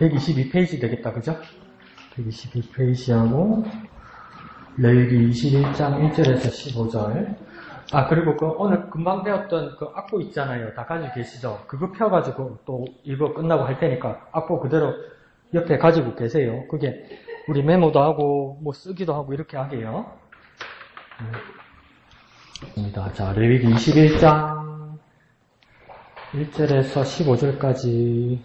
122페이지 되겠다, 그죠? 122페이지하고, 레위기 21장 1절에서 15절. 그리고 오늘 금방 배웠던 그 악보 있잖아요. 다 가지고 계시죠? 그거 펴가지고 또 이거 끝나고 할 테니까 악보 그대로 옆에 가지고 계세요. 그게 우리 메모도 하고, 뭐 쓰기도 하고 이렇게 하게요. 자, 레위기 21장 1절에서 15절까지.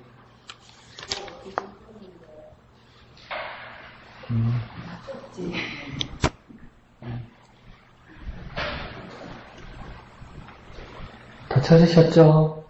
다 찾으셨죠?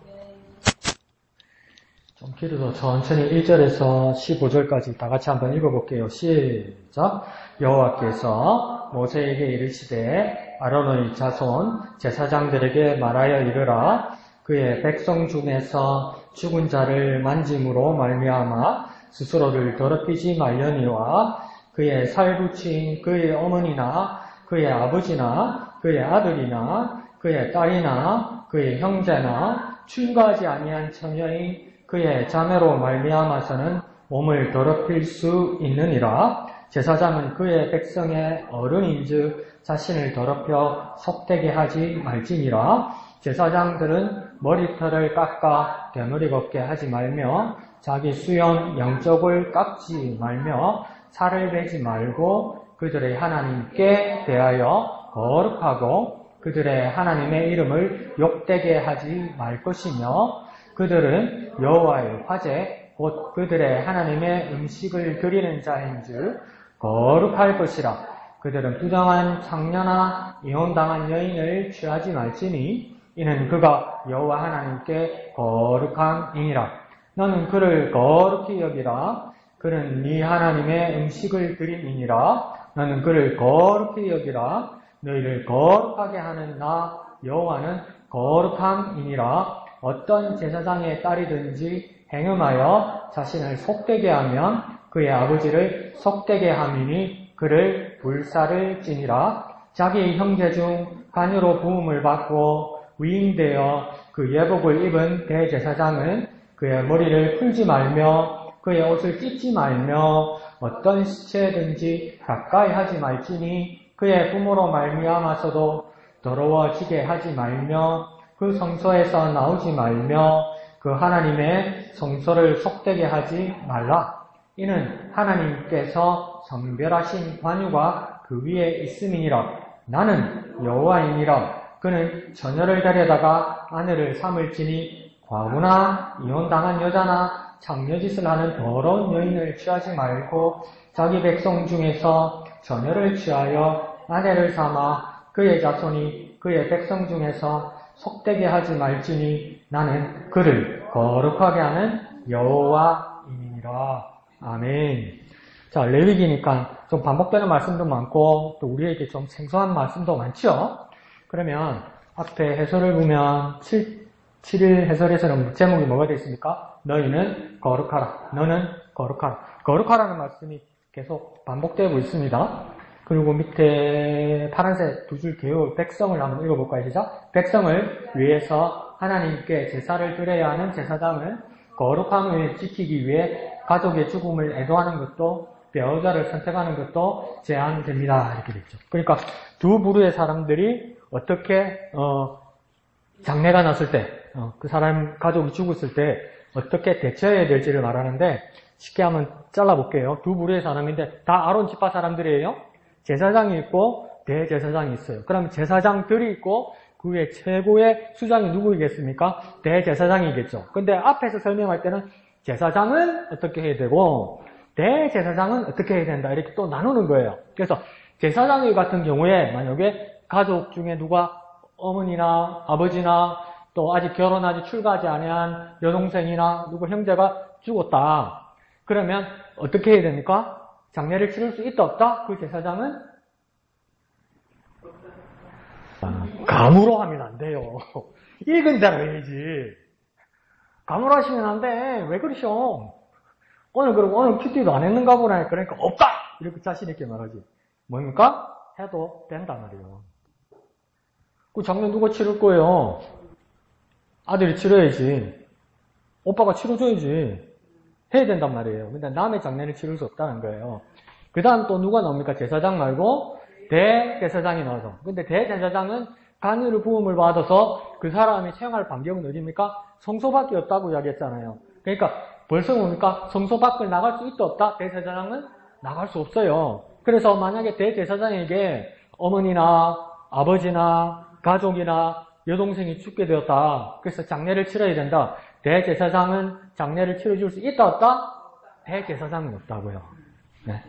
좀 길어서 천천히 1절에서 15절까지 다 같이 한번 읽어볼게요. 시작. 여호와께서 모세에게 이르시되 아론의 자손 제사장들에게 말하여 이르라. 그의 백성 중에서 죽은 자를 만짐으로 말미암아 스스로를 더럽히지 말려니와 그의 살붙인 그의 어머니나 그의 아버지나 그의 아들이나 그의 딸이나 그의 형제나 출가하지 아니한 처녀인 그의 자매로 말미암아서는 몸을 더럽힐 수 있느니라. 제사장은 그의 백성의 어른인즉 자신을 더럽혀 속되게 하지 말지니라. 제사장들은 머리털을 깎아 되물이 걷게 하지 말며 자기 수염 양쪽을 깎지 말며 살을 베지 말고 그들의 하나님께 대하여 거룩하고 그들의 하나님의 이름을 욕되게 하지 말 것이며 그들은 여호와의 화제 곧 그들의 하나님의 음식을 드리는 자인즉 거룩할 것이라. 그들은 부정한 창녀나 이혼당한 여인을 취하지 말지니 이는 그가 여호와 하나님께 거룩함이니라. 너는 그를 거룩히 여기라. 그는 네 하나님의 음식을 드림이니라. 너는 그를 거룩히 여기라. 너희를 거룩하게 하는 나 여호와는 거룩함이니라. 어떤 제사장의 딸이든지 행음하여 자신을 속되게 하면 그의 아버지를 속되게 함이니 그를 불사를 지니라. 자기 형제 중 간유로 부음을 받고 위임되어 그 예복을 입은 대제사장은 그의 머리를 풀지 말며 그의 옷을 찢지 말며 어떤 시체든지 가까이 하지 말지니 그의 부모로 말미암아서도 더러워지게 하지 말며 그 성소에서 나오지 말며 그 하나님의 성소를 속되게 하지 말라. 이는 하나님께서 성별하신 관유가 그 위에 있음이니라. 나는 여호와이니라. 그는 처녀를 데려다가 아내를 삼을지니 과부나 이혼당한 여자나 장녀짓을 하는 더러운 여인을 취하지 말고 자기 백성 중에서 처녀를 취하여 아내를 삼아 그의 자손이 그의 백성 중에서 속되게 하지 말지니 나는 그를 거룩하게 하는 여호와이니라. 아멘. 자, 레위기니까 좀 반복되는 말씀도 많고 또 우리에게 좀 생소한 말씀도 많죠. 그러면 앞에 해설을 보면 7일 해설에서는 제목이 뭐가 되어 있습니까? 너희는 거룩하라. 너는 거룩하라. 거룩하라는 말씀이 계속 반복되고 있습니다. 그리고 밑에 파란색 두 줄 개요 백성을 한번 읽어볼까요? 시작. 백성을 위해서 하나님께 제사를 드려야 하는 제사장은 거룩함을 지키기 위해 가족의 죽음을 애도하는 것도 배우자를 선택하는 것도 제한됩니다. 이렇게 됐죠. 그러니까 두 부류의 사람들이 어떻게 장례가 났을 때, 그 사람 가족이 죽었을 때 어떻게 대처해야 될지를 말하는데 쉽게 한번 잘라볼게요. 두 부류의 사람인데 다 아론 지파 사람들이에요. 제사장이 있고 대제사장이 있어요. 그러면 제사장들이 있고 그 위에 최고의 수장이 누구이겠습니까? 대제사장이겠죠. 근데 앞에서 설명할 때는 제사장은 어떻게 해야 되고 대제사장은 어떻게 해야 된다 이렇게 또 나누는 거예요. 그래서 제사장 같은 경우에 만약에 가족 중에 누가 어머니나 아버지나 또 아직 결혼하지 출가하지 아니한 여동생이나 누구 형제가 죽었다. 그러면 어떻게 해야 됩니까? 장례를 치를 수 있다 없다? 그 제사장은 감으로 하면 안 돼요. 읽은 대로 해야지. 감으로 하시면 안 돼. 왜 그러셔? 오늘 큐티도 안 했는가 보네. 그러니까 없다! 이렇게 자신있게 말하지. 뭡니까? 해도 된단 말이에요. 그 장례 누가 치를 거예요? 아들이 치러야지. 오빠가 치러줘야지. 해야 된단 말이에요. 근데 남의 장례를 치를 수 없다는 거예요. 그 다음 또 누가 나옵니까? 제사장 말고 대제사장이 나와서. 근데 대제사장은 간유를 부음을 받아서 그 사람이 채용할 반경은 어디입니까? 성소밖에 없다고 이야기했잖아요. 그러니까 벌써 뭡니까? 성소 밖을 나갈 수 있다 없다? 대제사장은 나갈 수 없어요. 그래서 만약에 대제사장에게 어머니나 아버지나 가족이나 여동생이 죽게 되었다. 그래서 장례를 치러야 된다. 대제사장은 장례를 치러줄 수 있다 없다? 대제사장은 없다고요. 네.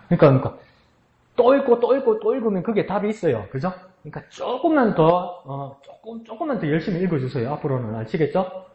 그러니까 또 읽고 또 읽고 또 읽으면 그게 답이 있어요. 그죠? 그러니까 조금만 더 열심히 읽어주세요. 앞으로는 아시겠죠?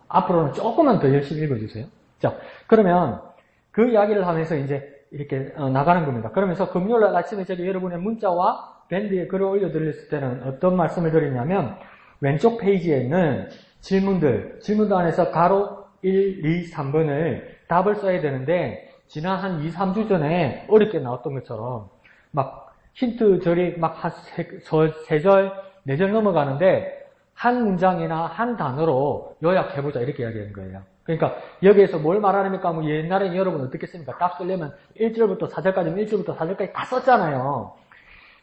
앞으로는 조금만 더 열심히 읽어주세요. 자, 그러면 그 이야기를 하면서 이제 이렇게 나가는 겁니다. 그러면서 금요일 아침에 제가 여러분의 문자와 밴드에 글을 올려드렸을 때는 어떤 말씀을 드리냐면 왼쪽 페이지에 있는 질문들 안에서 가로 1, 2, 3번을 답을 써야 되는데 지난 한 2, 3주 전에 어렵게 나왔던 것처럼 막 힌트절이 막 한 3절, 4절 넘어가는데 한 문장이나 한 단어로 요약해보자 이렇게 이야기하는 거예요. 그러니까 여기에서 뭘 말하니까 뭐 옛날에 여러분 어떻게 씁니까? 답 쓰려면 1절부터 4절까지 1절부터 4절까지 다 썼잖아요.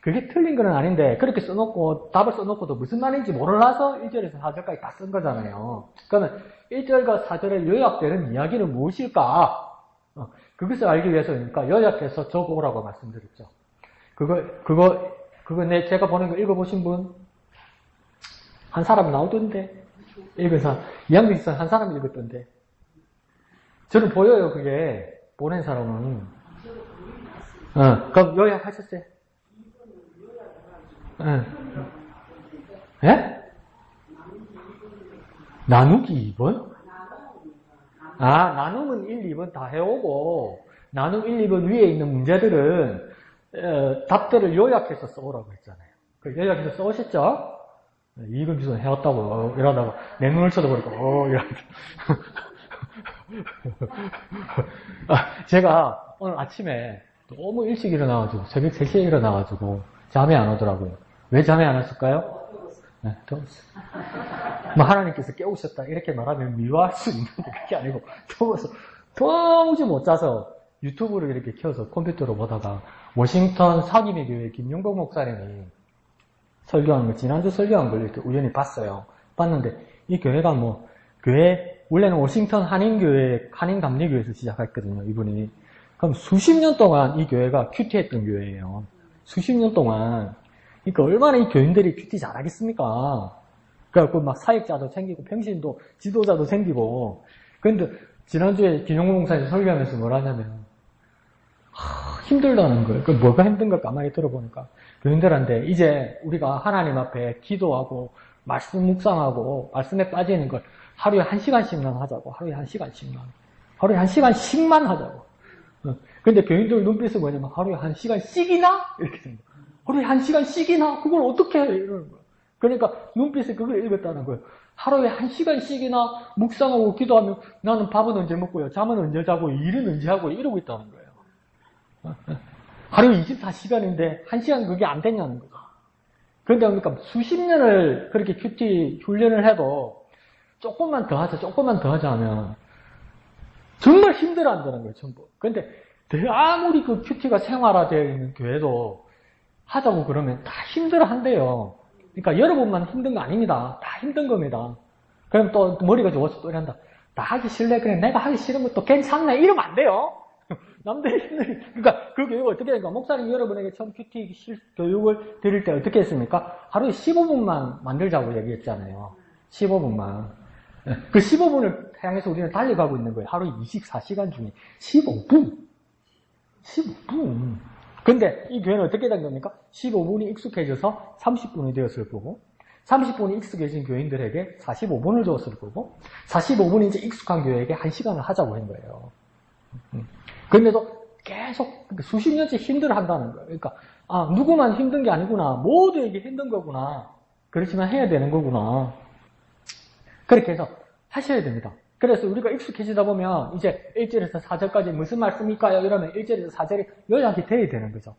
그게 틀린 건 아닌데 그렇게 써놓고 답을 써놓고도 무슨 말인지 몰라서 1절에서 4절까지 다 쓴 거잖아요. 그러면 1절과 4절에 요약되는 이야기는 무엇일까? 그것을 알기 위해서니까 요약해서 적어오라고 말씀드렸죠. 그거 제가 보낸 거 읽어보신 분? 한 사람 나오던데? 읽은 사람. 이양민선 한 사람 읽었던데. 저는 보여요, 그게. 보낸 사람은. 그럼 요약하셨어요? 예? 나누기 2번? 나눔은 1, 2번 다 해오고, 나눔 1, 2번 위에 있는 문제들은, 답들을 요약해서 써오라고 했잖아요. 그 요약해서 써오셨죠? 이건 무슨 해왔다고, 이러다가, 내 눈을 쳐다보니까, 이러다. 제가 오늘 아침에 너무 일찍 일어나가지고, 새벽 3시에 일어나가지고, 잠이 안 오더라고요. 왜 잠이 안 왔을까요? 네, 더웠어요. 뭐 하나님께서 깨우셨다 이렇게 말하면 미워할 수 있는데 그게 아니고 더워서 도무지 못 자서 유튜브를 이렇게 켜서 컴퓨터로 보다가 워싱턴 사기미 교회 김용복 목사님이 설교한 거 지난주 설교한 걸 이렇게 우연히 봤어요. 봤는데 이 교회가 원래는 워싱턴 한인감리교회에서 시작했거든요. 이분이. 그럼 수십 년 동안 이 교회가 큐티했던 교회예요. 수십 년 동안. 그러니까 얼마나 이 교인들이 큐티 잘하겠습니까? 그래갖고 막 사역자도 생기고 평신도 지도자도 생기고. 그런데 지난주에 김용국 목사님 설교하면서 뭘 하냐면 힘들다는 거예요. 그 뭐가 힘든가 가만히 들어보니까 교인들한테 이제 우리가 하나님 앞에 기도하고 말씀 묵상하고 말씀에 빠지는 걸 하루에 1시간씩만 하자고. 하루에 1시간씩만. 하루에 1시간씩만 하자고. 근데 교인들 눈빛은 뭐냐면 하루에 1시간씩이나? 이렇게 생각해요. 하루에 1시간씩이나? 그걸 어떻게 해? 이러는 거예요. 그러니까 눈빛에 그걸 읽었다는 거예요. 하루에 1시간씩이나 묵상하고 기도하면 나는 밥은 언제 먹고요. 잠은 언제 자고 일은 언제 하고 이러고 있다는 거예요. 하루에 24시간인데 1시간 그게 안 되냐는 거죠. 그런데 그러니까 수십 년을 그렇게 큐티 훈련을 해도 조금만 더 하자 하면 정말 힘들어한다는 거예요. 전부. 그런데 아무리 그 큐티가 생활화되어 있는 교회도 하자고 그러면 다 힘들어한대요. 그러니까 여러분만 힘든 거 아닙니다. 다 힘든 겁니다. 그럼 또 머리가 좋아서 또 이런다. 나 하기 싫래? 그래 내가 하기 싫으면 또 괜찮네? 이러면 안 돼요. 남들이 힘들. 그러니까 그 교육을 어떻게 하니까 목사님 여러분에게 처음 큐티 교육을 드릴 때 어떻게 했습니까? 하루에 15분만 만들자고 얘기했잖아요. 15분만. 그 15분을 향해서 우리는 달려가고 있는 거예요. 하루 24시간 중에 15분. 15분. 근데 이 교회는 어떻게 된 겁니까? 15분이 익숙해져서 30분이 되었을 거고 30분이 익숙해진 교인들에게 45분을 줬을 거고 45분이 이제 익숙한 교회에게 1시간을 하자고 한 거예요. 그런데도 계속 수십 년째 힘들어한다는 거예요. 그러니까 누구만 힘든 게 아니구나. 모두에게 힘든 거구나. 그렇지만 해야 되는 거구나. 그렇게 해서 하셔야 됩니다. 그래서 우리가 익숙해지다 보면 이제 1절에서 4절까지 무슨 말씀일까요? 이러면 1절에서 4절이 요약이 돼야 되는 거죠.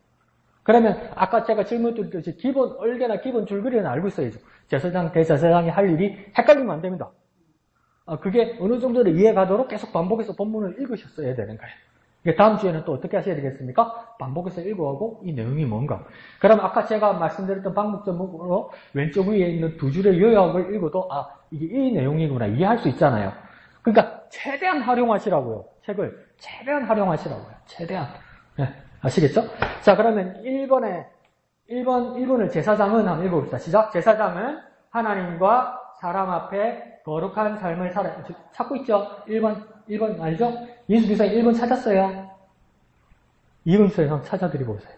그러면 아까 제가 질문 드렸듯이 얼개나 기본 줄거리는 알고 있어야죠. 제사장, 대제사장이 할 일이 헷갈리면 안 됩니다. 그게 어느 정도로 이해가도록 계속 반복해서 본문을 읽으셨어야 되는 거예요. 다음 주에는 또 어떻게 하셔야 되겠습니까? 반복해서 읽어가고 이 내용이 뭔가. 그럼 아까 제가 말씀드렸던 방법적으로 왼쪽 위에 있는 두 줄의 요약을 읽어도 이게 이 내용이구나 이해할 수 있잖아요. 그러니까 최대한 활용하시라고요. 책을 최대한 활용하시라고요. 최대한. 네, 아시겠죠? 자, 그러면 1번을 제사장은 한번 읽어봅시다. 시작. 제사장은 하나님과 사람 앞에 거룩한 삶을 찾고 있죠? 1번 알죠? 예수 기사님 1번 찾았어요. 2번 주에 한번 찾아드리고 오세요.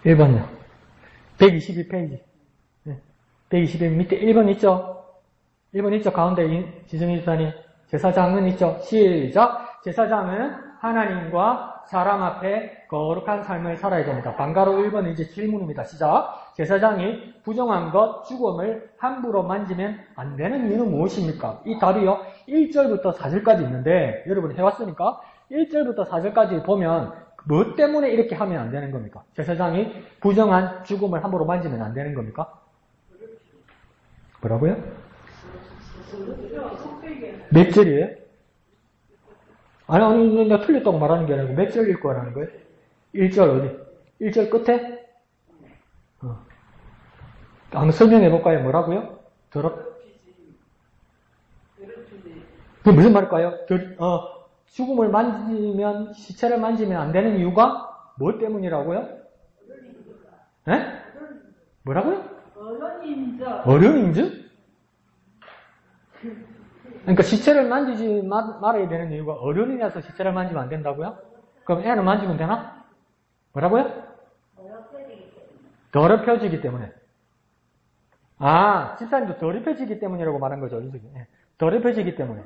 1번요. 122페이지. 122 밑에 1번 있죠? 1번 있죠? 가운데 지정희 주사님. 제사장은 있죠? 시작. 제사장은 하나님과 사람 앞에 거룩한 삶을 살아야 됩니다. 방가로 1번은 이제 질문입니다. 시작. 제사장이 부정한 것, 죽음을 함부로 만지면 안 되는 이유는 무엇입니까? 이 답이요. 1절부터 4절까지 있는데 여러분 해왔으니까 1절부터 4절까지 보면 뭐 때문에 이렇게 하면 안 되는 겁니까? 제사장이 부정한 죽음을 함부로 만지면 안 되는 겁니까? 뭐라고요? 몇 절이에요? 아니, 내가 틀렸다고 말하는 게 아니고 몇 절 읽고 하라는 거예요? 1절 어디? 1절 끝에? 한번 설명해 볼까요? 뭐라고요? 그게 무슨 말일까요? 죽음을 만지면, 시체를 만지면 안 되는 이유가 뭐 때문이라고요? 네? 뭐라고요? 어른인즉? 그러니까 시체를 만지지 말아야 되는 이유가 어른이라서 시체를 만지면 안 된다고요? 그럼 애는 만지면 되나? 뭐라고요? 더럽혀지기 때문에. 집사님도 더럽혀지기 때문이라고 말한 거죠. 더럽혀지기 때문에.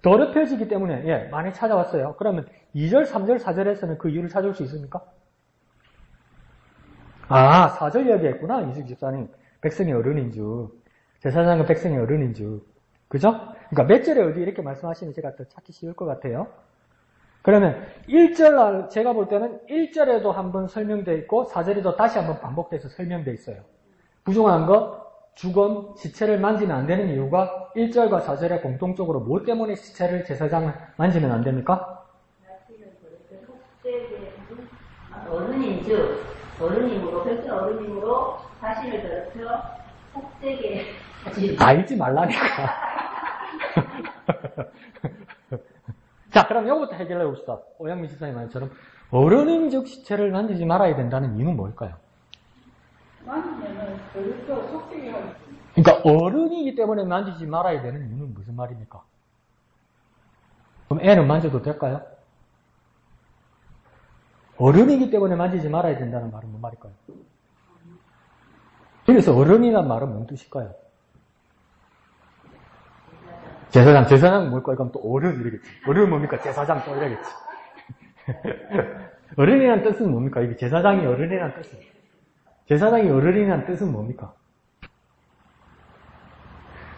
더럽혀지기 때문에, 많이 찾아왔어요. 그러면 2절, 3절, 4절에서는 그 이유를 찾을 수 있습니까? 4절 이야기했구나, 이승 집사님. 백성이 어른인 줄. 제사장은 백성이 어른인 줄. 그죠? 그러니까 몇 절에 어디 이렇게 말씀하시면 제가 더 찾기 쉬울 것 같아요. 그러면 1절, 제가 볼 때는 1절에도 한번 설명되어 있고 4절에도 다시 한번 반복돼서 설명되어 있어요. 부정한 것, 죽음, 시체를 만지면 안 되는 이유가 1절과 4절에 공통적으로 뭐 때문에 시체를 제사장을 만지면 안 됩니까? 어른임으로, 별세 어른임으로 자신을 더럽혀 속되게 알지 말라니까. 자, 그럼 이거부터 해결해 봅시다. 오양미 집사님 말처럼 어른인즉 시체를 만지지 말아야 된다는 이유는 뭘까요? 만지면은 더럽혀 속되게 하지. 그러니까 어른이기 때문에 만지지 말아야 되는 이유는 무슨 말입니까? 그럼 애는 만져도 될까요? 어른이기 때문에 만지지 말아야 된다는 말은 뭔 말일까요? 그래서 어른이란 말은 뭔 뜻일까요? 제사장 뭘까요? 그럼 또 어른 이러겠지. 어른 뭡니까? 제사장 또 이러겠지. 어른이란 뜻은 뭡니까? 이게 제사장이 어른이란 뜻은. 제사장이 어른이란 뜻은 뭡니까?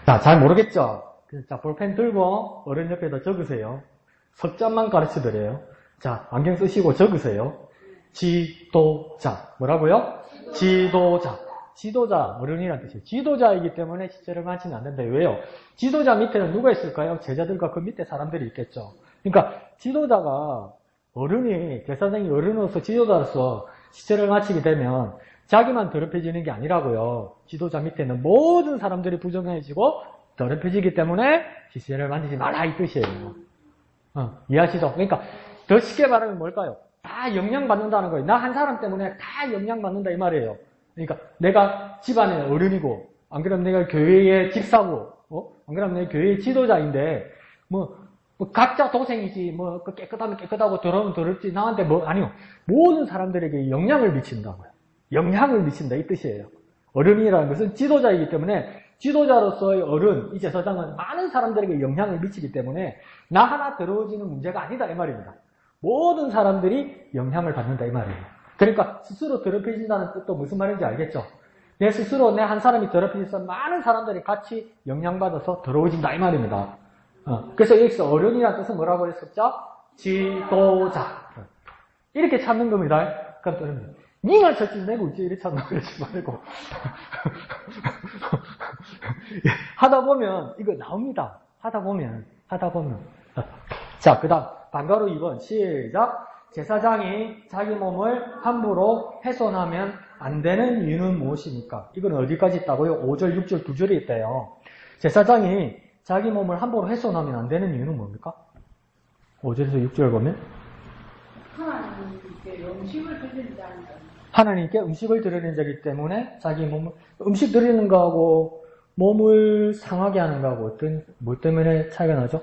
자, 잘 모르겠죠? 자, 볼펜 들고 어른 옆에다 적으세요. 석자만 가르쳐 드려요. 자, 안경 쓰시고 적으세요. 지도자. 뭐라고요? 지도자. 지도자, 어른이란 뜻이에요. 지도자이기 때문에 시체를 만지면 안 된다. 왜요? 지도자 밑에는 누가 있을까요? 제자들과 그 밑에 사람들이 있겠죠. 그러니까 지도자가 어른이, 제사장이 어른으로서 지도자로서 시체를 마치게 되면 자기만 더럽혀지는 게 아니라고요. 지도자 밑에는 모든 사람들이 부정해지고 더럽혀지기 때문에 시체를 만지지 마라 이 뜻이에요. 이해하시죠? 그러니까 더 쉽게 말하면 뭘까요? 다 영향받는다는 거예요. 나 한 사람 때문에 다 영향받는다 이 말이에요. 그러니까 내가 집안의 어른이고 안 그러면 내가 교회의 집사고 안 그러면 내가 교회의 지도자인데 뭐 각자 도생이지 뭐 깨끗하면 깨끗하고 더러우면 더럽지 나한테 아니요. 모든 사람들에게 영향을 미친다고요. 영향을 미친다 이 뜻이에요. 어른이라는 것은 지도자이기 때문에 지도자로서의 어른, 이 제사장은 많은 사람들에게 영향을 미치기 때문에 나 하나 더러워지는 문제가 아니다 이 말입니다. 모든 사람들이 영향을 받는다 이 말이에요. 그러니까 스스로 더럽혀진다는 뜻도 무슨 말인지 알겠죠? 내 스스로 내 한 사람이 더럽혀져서 많은 사람들이 같이 영향받아서 더러워진다 이 말입니다. 그래서 여기서 어른이라는 뜻은 뭐라고 했었죠? 지도자. 이렇게 찾는 겁니다. 그럼 네가 저짓 내고 이제 이렇게 찾는 거지 말고 하다 보면 이거 나옵니다. 하다 보면. 자, 그 다음 방과후 2번 시작. 제사장이 자기 몸을 함부로 훼손하면 안 되는 이유는 무엇입니까? 이건 어디까지 있다고요? 5절, 6절, 2절에 있대요. 제사장이 자기 몸을 함부로 훼손하면 안 되는 이유는 뭡니까? 5절에서 6절 보면 하나님께 음식을 드리는 자니까. 하나님께 음식을 드리는 자이기 때문에 자기 몸을 음식 드리는 거하고 몸을 상하게 하는 거하고 뭐 때문에 차이가 나죠?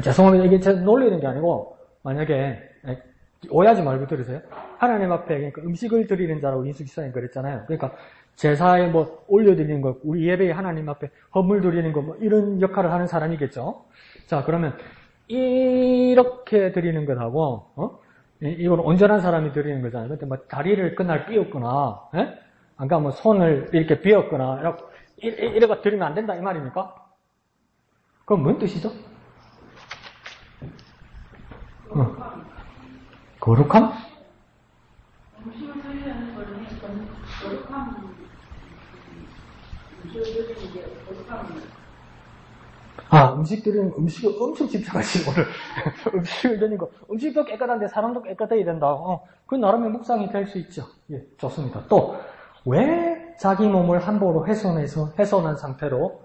죄송합니다. 이게 제가 놀리는 게 아니고 만약에 오해하지 말고 들으세요. 하나님 앞에 그러니까 음식을 드리는 자라고 인수기사님 그랬잖아요. 그러니까 제사에 뭐 올려드리는 것, 우리 예배에 하나님 앞에 헌물 드리는 것, 뭐 이런 역할을 하는 사람이겠죠. 자, 그러면 이렇게 드리는 것하고 이건 온전한 사람이 드리는 거잖아요. 근데 뭐 다리를 그날 삐었거나, 아까 뭐 손을 이렇게 비었거나 이렇게 드리면 안 된다 이 말입니까? 그럼 뭔 뜻이죠? 거룩함? 음식을 드리는 거는 거룩함. 음식을 드리는 게 거룩함입니다. 음식을 엄청 집착하시고, 오늘. 음식을 드리는 거. 음식도 깨끗한데 사람도 깨끗해야 된다. 그 나름의 묵상이 될 수 있죠. 예, 좋습니다. 또, 왜 자기 몸을 함부로 훼손한 상태로,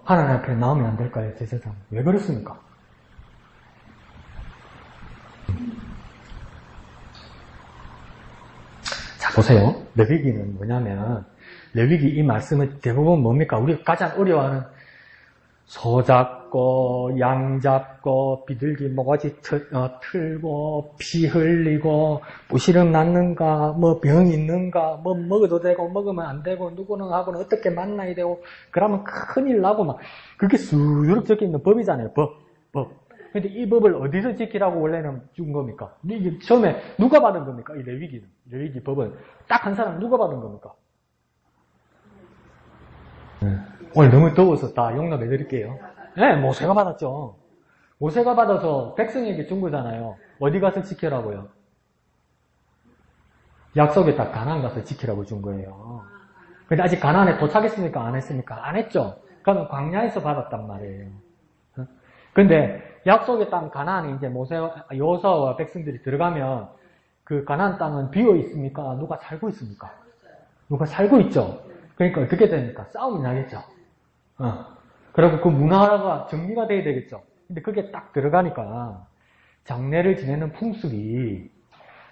하나님 앞에 나오면 안 될까요, 제사장? 왜 그렇습니까? 자, 보세요. 레위기는 뭐냐면, 레위기 이 말씀은 대부분 뭡니까? 우리가 가장 어려워하는 소 잡고, 양 잡고, 비둘기 모가지 틀고, 피 흘리고, 부시름 났는가, 뭐 병 있는가, 뭐 먹어도 되고, 먹으면 안 되고, 누구는 하고는 어떻게 만나야 되고, 그러면 큰일 나고 막, 그게 수두룩 적혀 있는 법이잖아요, 법. 근데 이 법을 어디서 지키라고 원래는 준 겁니까? 이게 처음에 누가 받은 겁니까? 이 레위기 법은. 딱 한 사람 누가 받은 겁니까? 오늘 너무 더워서 다 용납해 드릴게요. 네, 모세가 받았죠. 모세가 받아서 백성에게 준 거잖아요. 어디 가서 지키라고요? 약속의 땅 가나안 가서 지키라고 준 거예요. 근데 아직 가나안에 도착했습니까? 안 했습니까? 안 했죠. 그러면 광야에서 받았단 말이에요. 근데 약속의 땅 가나안에 이제 여호수아와 백성들이 들어가면 그 가나안 땅은 비어 있습니까? 누가 살고 있습니까? 누가 살고 있죠. 그러니까 어떻게 됩니까? 싸움이 나겠죠. 그리고 그 문화가 정리가 돼야 되겠죠. 근데 그게 딱 들어가니까 장례를 지내는 풍습이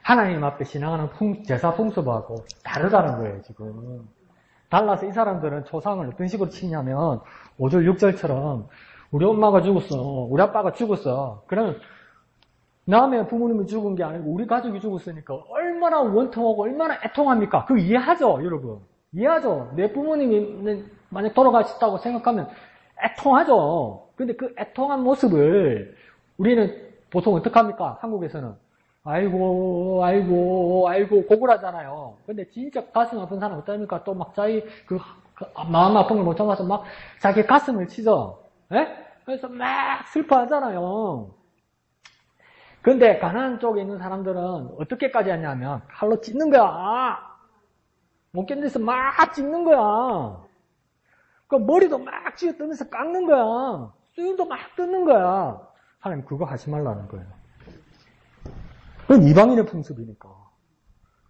하나님 앞에 지나가는 제사 풍습하고 다르다는 거예요, 지금. 달라서 이 사람들은 초상을 어떤 식으로 치냐면 5절, 6절처럼 우리 엄마가 죽었어. 우리 아빠가 죽었어. 그러면 남의 부모님이 죽은 게 아니고 우리 가족이 죽었으니까 얼마나 원통하고 얼마나 애통합니까? 그거 이해하죠, 여러분? 이해하죠? 내 부모님이 만약 돌아가셨다고 생각하면 애통하죠. 근데 그 애통한 모습을 우리는 보통 어떻게 합니까? 한국에서는 아이고 고글하잖아요. 근데 진짜 가슴 아픈 사람 어떡합니까? 또 막 자기 마음 아픈 걸 못 참아서 막 자기 가슴을 치죠. 그래서 막 슬퍼하잖아요. 근데 가나안 쪽에 있는 사람들은 어떻게까지 하냐면 칼로 찢는 거야. 못 견뎌서 막 찢는 거야. 그 머리도 막 쥐어뜯으면서 깎는 거야. 수염도 막 뜯는 거야. 하나님 그거 하지 말라는 거예요. 그건 이방인의 풍습이니까.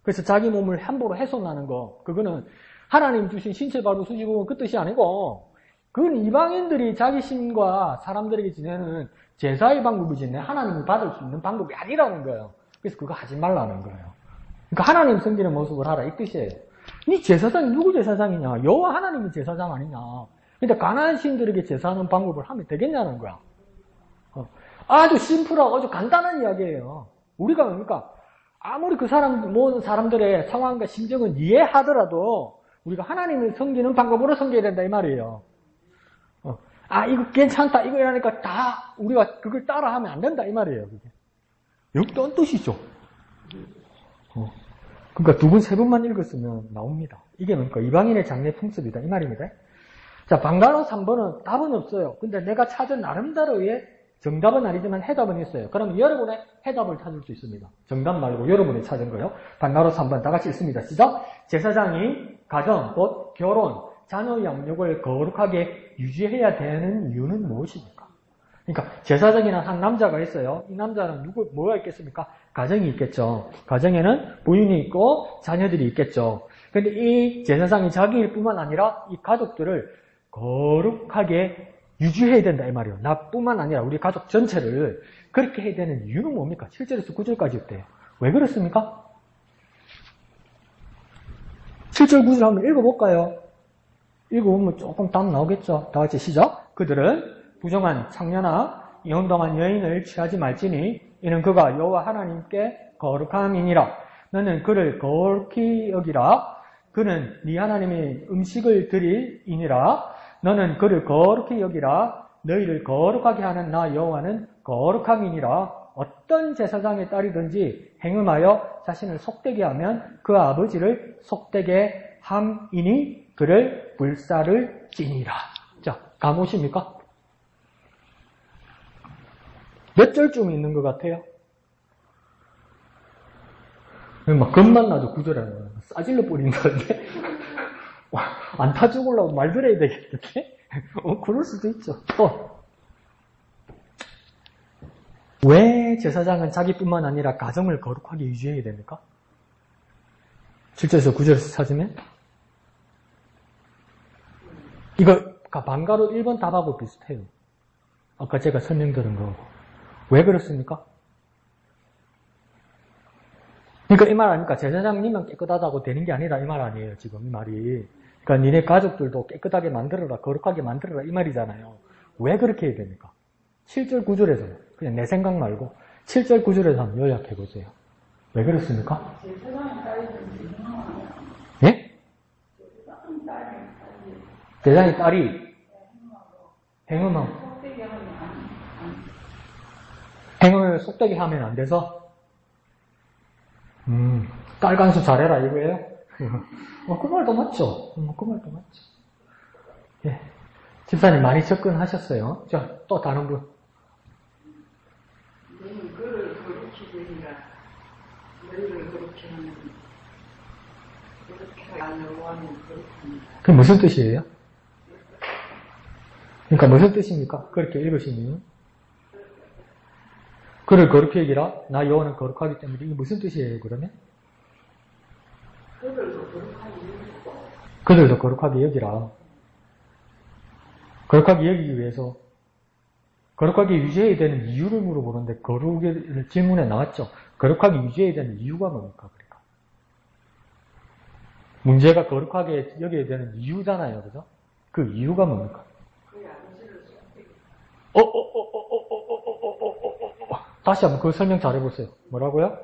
그래서 자기 몸을 함부로 훼손하는 거, 그거는 하나님 주신 신체 바로 수지고 그 뜻이 아니고, 그건 이방인들이 자기 신과 사람들에게 지내는 제사의 방법이지 하나님이 받을 수 있는 방법이 아니라는 거예요. 그래서 그거 하지 말라는 거예요. 그러니까 하나님 섬기는 모습을 하라 이 뜻이에요. 니 제사장이 누구 제사장이냐? 여호와 하나님이 제사장 아니냐? 근데 가나안 신들에게 제사하는 방법을 하면 되겠냐는 거야. 아주 심플하고 아주 간단한 이야기예요. 우리가 그러니까 아무리 그 사람들의 상황과 심정은 이해하더라도 우리가 하나님을 섬기는 방법으로 섬겨야 된다 이 말이에요. 이거 괜찮다 이거 이러니까 다 우리가 그걸 따라하면 안 된다 이 말이에요. 그게. 여기 또 뜻이죠. 그러니까 두 번, 세 번만 읽었으면 나옵니다. 이게 그러니까 이방인의 장례 풍습이다 이 말입니다. 자, 방과후 3번은 답은 없어요. 근데 내가 찾은 나름대로의 정답은 아니지만 해답은 있어요. 그럼 여러분의 해답을 찾을 수 있습니다. 정답 말고 여러분이 찾은 거요. 방과후 3번 다 같이 읽습니다. 시작. 제사장이 가정, 곧 결혼, 자녀의 양육을 거룩하게 유지해야 되는 이유는 무엇입니까? 그러니까 제사장이나 한 남자가 있어요. 이 남자는 뭐가 있겠습니까? 가정이 있겠죠. 가정에는 부인이 있고 자녀들이 있겠죠. 근데 이 제사장이 자기 일뿐만 아니라 이 가족들을 거룩하게 유지해야 된다 이 말이에요. 나뿐만 아니라 우리 가족 전체를 그렇게 해야 되는 이유는 뭡니까? 7절에서 9절까지 있대요. 왜 그렇습니까? 7절 9절 한번 읽어볼까요? 읽어보면 조금 답 나오겠죠. 다 같이 시작. 그들은 부정한 창녀나 이혼당한 여인을 취하지 말지니 이는 그가 여호와 하나님께 거룩함이니라. 너는 그를 거룩히 여기라. 그는 네 하나님의 음식을 드릴이니라. 너는 그를 거룩히 여기라. 너희를 거룩하게 하는 나 여호와는 거룩함이니라. 어떤 제사장의 딸이든지 행음하여 자신을 속되게 하면 그 아버지를 속되게 함이니 그를 불사를 지니라. 자, 감오십니까? 몇 절쯤 있는 것 같아요? 막 겉만 나도 구절에 싸질러 뿌리는 건데 안 타 죽으려고 말 들어야 되겠는데? 그럴 수도 있죠. 왜 제사장은 자기뿐만 아니라 가정을 거룩하게 유지해야 됩니까? 7절에서 9절에서 찾으면 이거 반가로 1번 답하고 비슷해요. 아까 제가 설명드린 거고. 왜 그렇습니까? 그러니까 이 말 아닙니까? 제사장님만 깨끗하다고 되는 게 아니라 이 말 아니에요. 지금 이 말이. 그러니까 니네 가족들도 깨끗하게 만들어라, 거룩하게 만들어라 이 말이잖아요. 왜 그렇게 해야 됩니까? 7절 9절에서 그냥 내 생각 말고 7절 9절에서 한번 요약해 보세요. 왜 그렇습니까? 제사장의 딸이든지 행음하면 예? 제사장의 딸이 제사장의 딸이 행음하고 속되게 하면 행음을 속되게 하면 안 돼서 딸 간수 잘해라 이거예요? 그 말도 맞죠. 그 말도 맞죠. 예. 집사님 많이 접근하셨어요. 자, 또 다른 분. 너는 그를 거룩히 되리라. 너희를 그렇게 하는 그렇게 하는 여호와는 거룩합니다. 그게 무슨 뜻이에요? 그러니까 무슨 뜻입니까? 그렇게 읽으시면 그를 거룩히 여기라. 나 여호와는 거룩하기 때문에 이게 무슨 뜻이에요? 그러면? 그들도 거룩하게 여기라. 거룩하게 여기기 위해서 거룩하게 유지해야 되는 이유를 물어보는데 거룩의 질문에 나왔죠. 거룩하게 유지해야 되는 이유가 뭡니까? 그러니까. 문제가 거룩하게 여겨야 되는 이유잖아요. 그죠? 그 이유가 뭡니까? 다시 한번 그 설명 잘 해보세요. 뭐라고요?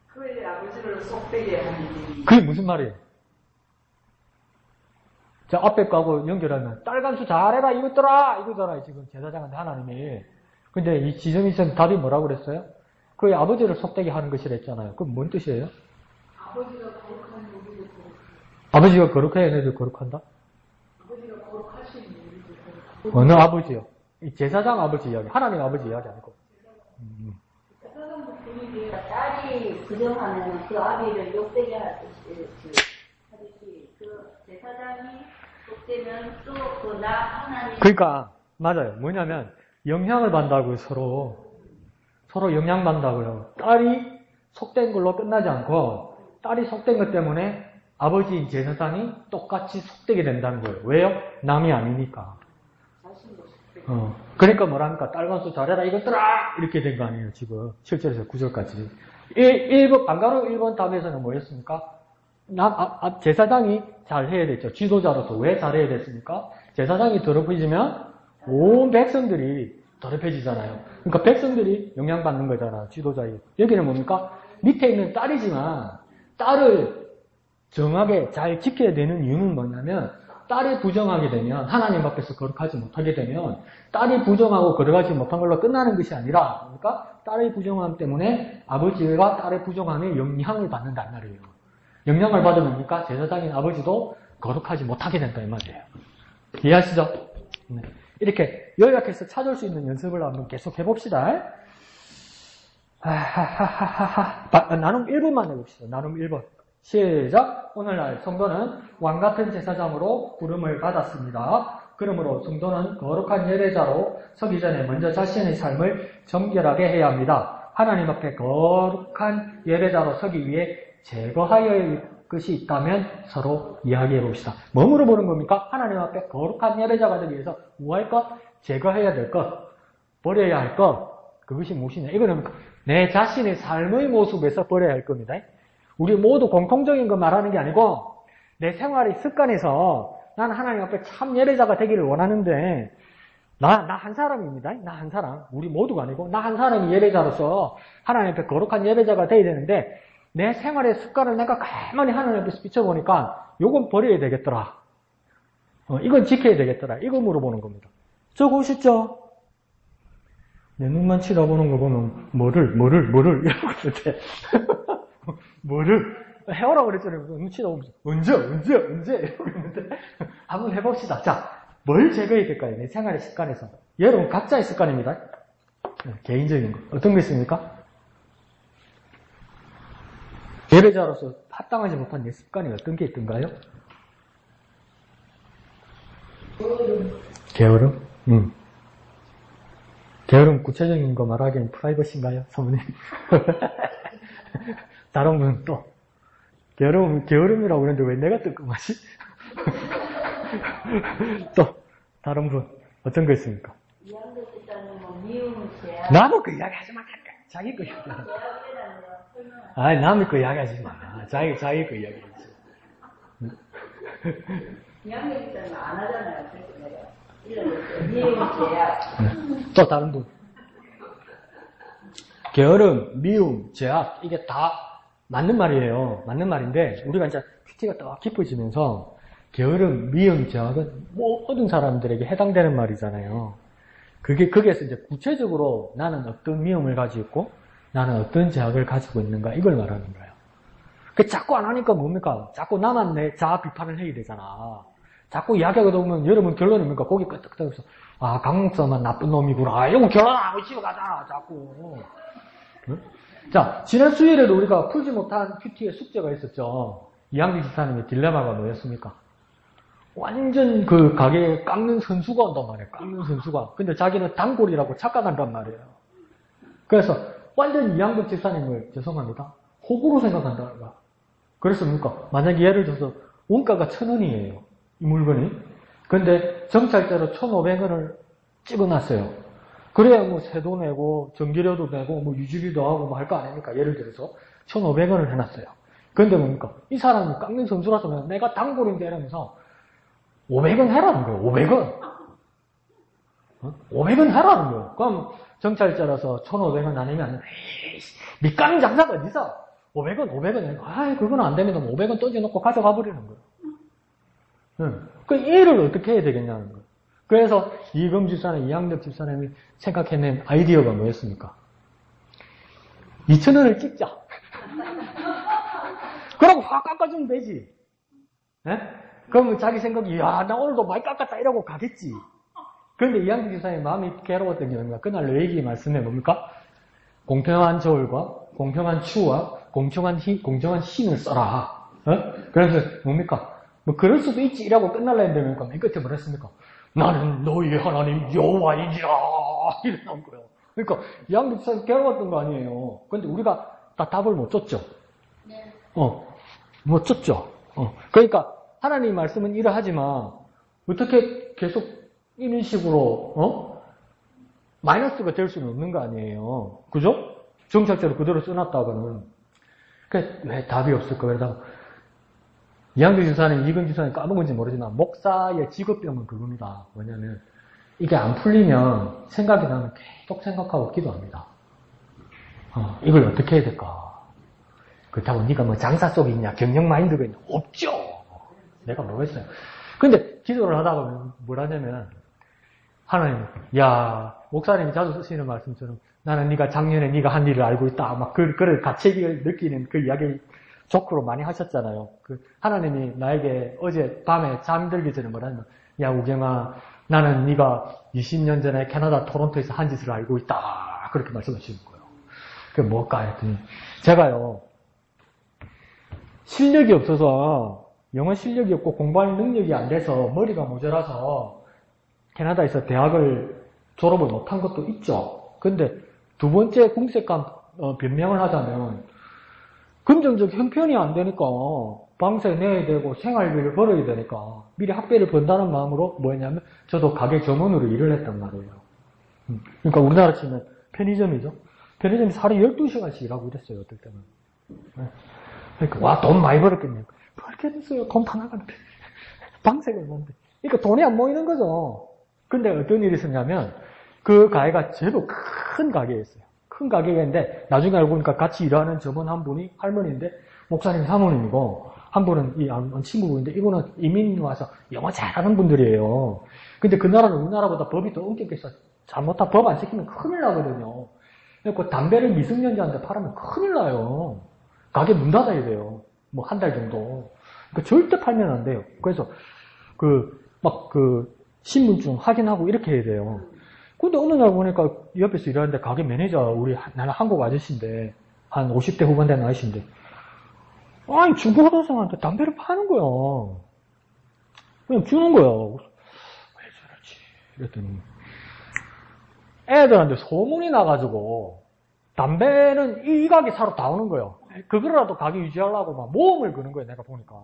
그의 아버지를 속되게 하는 그게 무슨 말이에요? 자, 앞에 거하고 연결하면 딸 간수 잘해라 이것들아 이거잖아요. 지금 제사장한테 하나님이. 근데 이 지점이 있으면 답이 뭐라고 그랬어요? 그의 아버지를 속되게 하는 것이라 했잖아요. 그럼 뭔 뜻이에요? 아버지가 거룩한 우리도 거룩해. 아버지가 거룩해 얘네들 거룩한다? 아버지가 거룩하신 우리도 거룩해. 어느 아버지요? 이 제사장 아버지 이야기, 하나님 아버지 이야기 아니고. 제사장도 분이 딸이 부정하면 그 아비를 욕되게 하듯이 그 제사장이 욕되면 또 그 나 하나님 그러니까 맞아요. 뭐냐면 영향을 받는다고요. 서로 영향받는다고요. 딸이 속된 걸로 끝나지 않고 딸이 속된 것 때문에 아버지인 제사장이 똑같이 속되게 된다는 거예요. 왜요? 남이 아니니까. 그러니까 뭐랍니까? 딸 간수 잘해라 이것들아 이렇게 된 거 아니에요. 지금 7절에서 9절까지 1번 방가로 1번 답에서는 뭐였습니까? 제사장이 잘해야 됐죠. 지도자로서 왜 잘해야 됐습니까? 제사장이 더럽혀지면 온 백성들이 더럽혀지잖아요. 그러니까 백성들이 영향받는 거잖아요. 지도자의. 여기는 뭡니까? 밑에 있는 딸이지만 딸을 정하게 잘 지켜야 되는 이유는 뭐냐면 딸이 부정하게 되면 하나님 앞에서 거룩하지 못하게 되면 딸이 부정하고 거룩하지 못한 걸로 끝나는 것이 아니라 그러니까 딸의 부정함 때문에 아버지가 딸의 부정함에 영향을 받는단 말이에요. 영향을 받으면 뭡니까? 제사장인 아버지도 거룩하지 못하게 된다 이 말이에요. 이해하시죠? 네. 이렇게 요약해서 찾을 수 있는 연습을 한번 계속 해봅시다. 나눔 1번만 해봅시다. 나눔 1번. 시작. 오늘날 성도는 왕같은 제사장으로 부름을 받았습니다. 그러므로 성도는 거룩한 예배자로 서기 전에 먼저 자신의 삶을 정결하게 해야 합니다. 하나님 앞에 거룩한 예배자로 서기 위해 제거하여야 할 것이 있다면 서로 이야기해 봅시다. 뭐 물어보는 겁니까? 하나님 앞에 거룩한 예배자가 되기 위해서 뭐 할 것? 제거해야 될 것, 버려야 할 것. 그것이 무엇이냐? 이거는 내 자신의 삶의 모습에서 버려야 할 겁니다. 우리 모두 공통적인 거 말하는 게 아니고 내 생활의 습관에서 나는 하나님 앞에 참 예배자가 되기를 원하는데 나 한 사람입니다. 나 한 사람. 우리 모두가 아니고 나 한 사람이 예배자로서 하나님 앞에 거룩한 예배자가 돼야 되는데 내 생활의 습관을 내가 가만히 하나님 앞에서 비춰보니까 요건 버려야 되겠더라. 이건 지켜야 되겠더라. 이거 물어보는 겁니다. 적으셨죠? 내 눈만 치러보는 거 보면 뭐를 이러고 있는데 뭐를 해오라고 그랬잖아요. 눈 치러보면서 언제 이러고 있는데 한번 해봅시다. 자, 뭘 제거해야 될까요? 내 생활의 습관에서. 여러분 각자의 습관입니다. 개인적인 거. 어떤 거 있습니까? 예배자로서 합당하지 못한 내 습관이 어떤 게 있던가요? 게으름? 게으름 구체적인 거 말하기엔 프라이버시인가요? 사모님? 다른 분은 또 게으름이라고 그러는데 왜 내가 뜨끔하지? 또 다른 분 어떤 거 있습니까? 이양도 뜻하는 뭐 미움, 제약. 나도 그 이야기 하지 마. 자기 거 이야기. 아니 남의 거 이야기 하지 마. 자기 거 이야기 하지. 이양도 뜻하는 안 하잖아요. 그래서 내가 이런 미움, 제약. 또 다른 분. 게으름, 미움, 제약 이게 다 맞는 말이에요. 맞는 말인데 우리가 이제 큐티가 더 깊어지면서 게으름, 미움, 제약은 모든 사람들에게 해당되는 말이잖아요. 거기에서 이제 구체적으로 나는 어떤 미움을 가지고 있고 나는 어떤 제약을 가지고 있는가 이걸 말하는 거예요. 자꾸 안 하니까 뭡니까? 자꾸 나만 내 자아 비판을 해야 되잖아. 자꾸 이야기하다 보면 여러분 결론이 뭡니까? 고개 끄덕끄덕해서 강 목사만 나쁜 놈이구나. 이거 결론 안 하고 집에 가잖아. 자꾸. 응? 자, 지난 수요일에도 우리가 풀지 못한 큐티의 숙제가 있었죠. 이항기 지사님의 딜레마가 뭐였습니까? 완전 그 가게에 깎는 선수가 온단 말이에요. 깎는 선수가. 근데 자기는 단골이라고 착각한단 말이에요. 그래서 완전 이양덕 집사님을 죄송합니다. 호구로 생각한다는 거야. 그래서 뭡니까? 만약에 예를 들어서 원가가 1,000원이에요. 이 물건이. 근데 정찰제로 1,500원을 찍어놨어요. 그래야 뭐 세도 내고 전기료도 내고 뭐 유지비도 하고 뭐 할 거 아닙니까? 예를 들어서 1,500원을 해놨어요. 근데 뭡니까? 이 사람이 깎는 선수라서 내가 단골인데 이러면서 500원 해라는 거예요. 500원. 500원 해라는 거예요. 그럼 정찰제라서 1,500원 아니면 밑가는 장사가 어디서 500원. 아이 그건 안 되면 500원 던져놓고 가져가 버리는 거예요. 그 일을 어떻게 해야 되겠냐는 거예요. 그래서 이금 집사님, 이양덕 집사님이 생각해낸 아이디어가 뭐였습니까? 2,000원을 찍자. 그러고 확 깎아주면 되지. 네? 그러면 자기 생각이, 야, 나 오늘도 많이 깎았다 이러고 가겠지. 그런데 이양덕 집사님 마음이 괴로웠던 게 뭡니까? 그날 레이기 말씀에 뭡니까? 공평한 저울과 공평한 추와 공정한 힘을 써라. 그래서 뭡니까? 뭐 그럴 수도 있지 이라고 끝날라 했는데 뭡니까? 맨 끝에 뭐랬습니까? 나는 너희 하나님 여호와이니라 이러는 거예요. 그러니까 이양덕 집사님 괴로웠던 거 아니에요. 근데 우리가 다 답을 못 줬죠. 네. 못 줬죠. 그러니까 하나님 말씀은 이러하지만 어떻게 계속 이런 식으로 마이너스가 될 수는 없는 거 아니에요. 그죠? 정착제로 그대로 써놨다가는. 왜 답이 없을까? 그러다가 이양덕 집사님, 이금 집사님 까먹은지 모르지만 목사의 직업병은 그겁니다. 뭐냐면 이게 안 풀리면 생각이 나면 계속 생각하고 기도합니다. 이걸 어떻게 해야 될까? 그렇다고 네가 뭐 장사 속에 있냐, 경영 마인드가 있냐? 없죠. 내가 뭐겠어요. 근데 기도를 하다 보면 뭘 하냐면 하나님, 야 목사님이 자주 쓰시는 말씀처럼 나는 네가 작년에 네가 한 일을 알고 있다. 막 그걸 가책을 느끼는 그 이야기 조크로 많이 하셨잖아요. 하나님이 나에게 어제 밤에 잠들기 전에 뭐라냐면 야 우경아 나는 네가 20년 전에 캐나다 토론토에서 한 짓을 알고 있다. 그렇게 말씀하시는 거예요. 그게 뭘까 했더니 제가요 실력이 없어서 영어 실력이 없고 공부할 능력이 안 돼서 머리가 모자라서 캐나다에서 대학을 졸업을 못한 것도 있죠. 근데 두 번째 궁색감 변명을 하자면 금전적 형편이 안 되니까 방세 내야 되고 생활비를 벌어야 되니까 미리 학비를 번다는 마음으로 뭐였냐면 저도 가게 점원으로 일을 했단 말이에요. 그러니까 우리나라 치면 편의점이죠. 편의점에서 하루에 12시간씩 일하고 이랬어요. 어떨 때는. 그러니까 와 돈 많이 벌었겠네요. 벌게 됐어요. 돈 다 나가는데. 방세가 얼마인데. 그러니까 돈이 안 모이는 거죠. 근데 어떤 일이 있었냐면 그 가게가 제도 큰 가게였어요. 큰 가게인데 나중에 알고 보니까 같이 일하는 점원 한 분이 할머니인데 목사님 사모님이고 한 분은 이 친구분인데 이분은 이민 와서 영어 잘하는 분들이에요. 근데 그 나라는 우리나라보다 법이 더 엄격해서 잘못한 법 안 지키면 큰일 나거든요. 그래서 담배를 미성년자한테 팔으면 큰일 나요. 가게 문 닫아야 돼요. 뭐 한 달 정도. 그러니까 절대 팔면 안 돼요. 그래서 신분증 확인하고 이렇게 해야 돼요. 근데 어느 날 보니까 옆에서 일하는데 가게 매니저 나는 한국 아저씨인데 한 50대 후반 된 아저씨인데 아니 중국 학생한테 담배를 파는 거야. 그냥 주는 거야. 왜 저러지? 이랬더니 애들한테 소문이 나가지고 담배는 이 가게 사러 다 오는 거예요. 그거라도 가게 유지하려고 막 모험을 거는 거예요. 내가 보니까.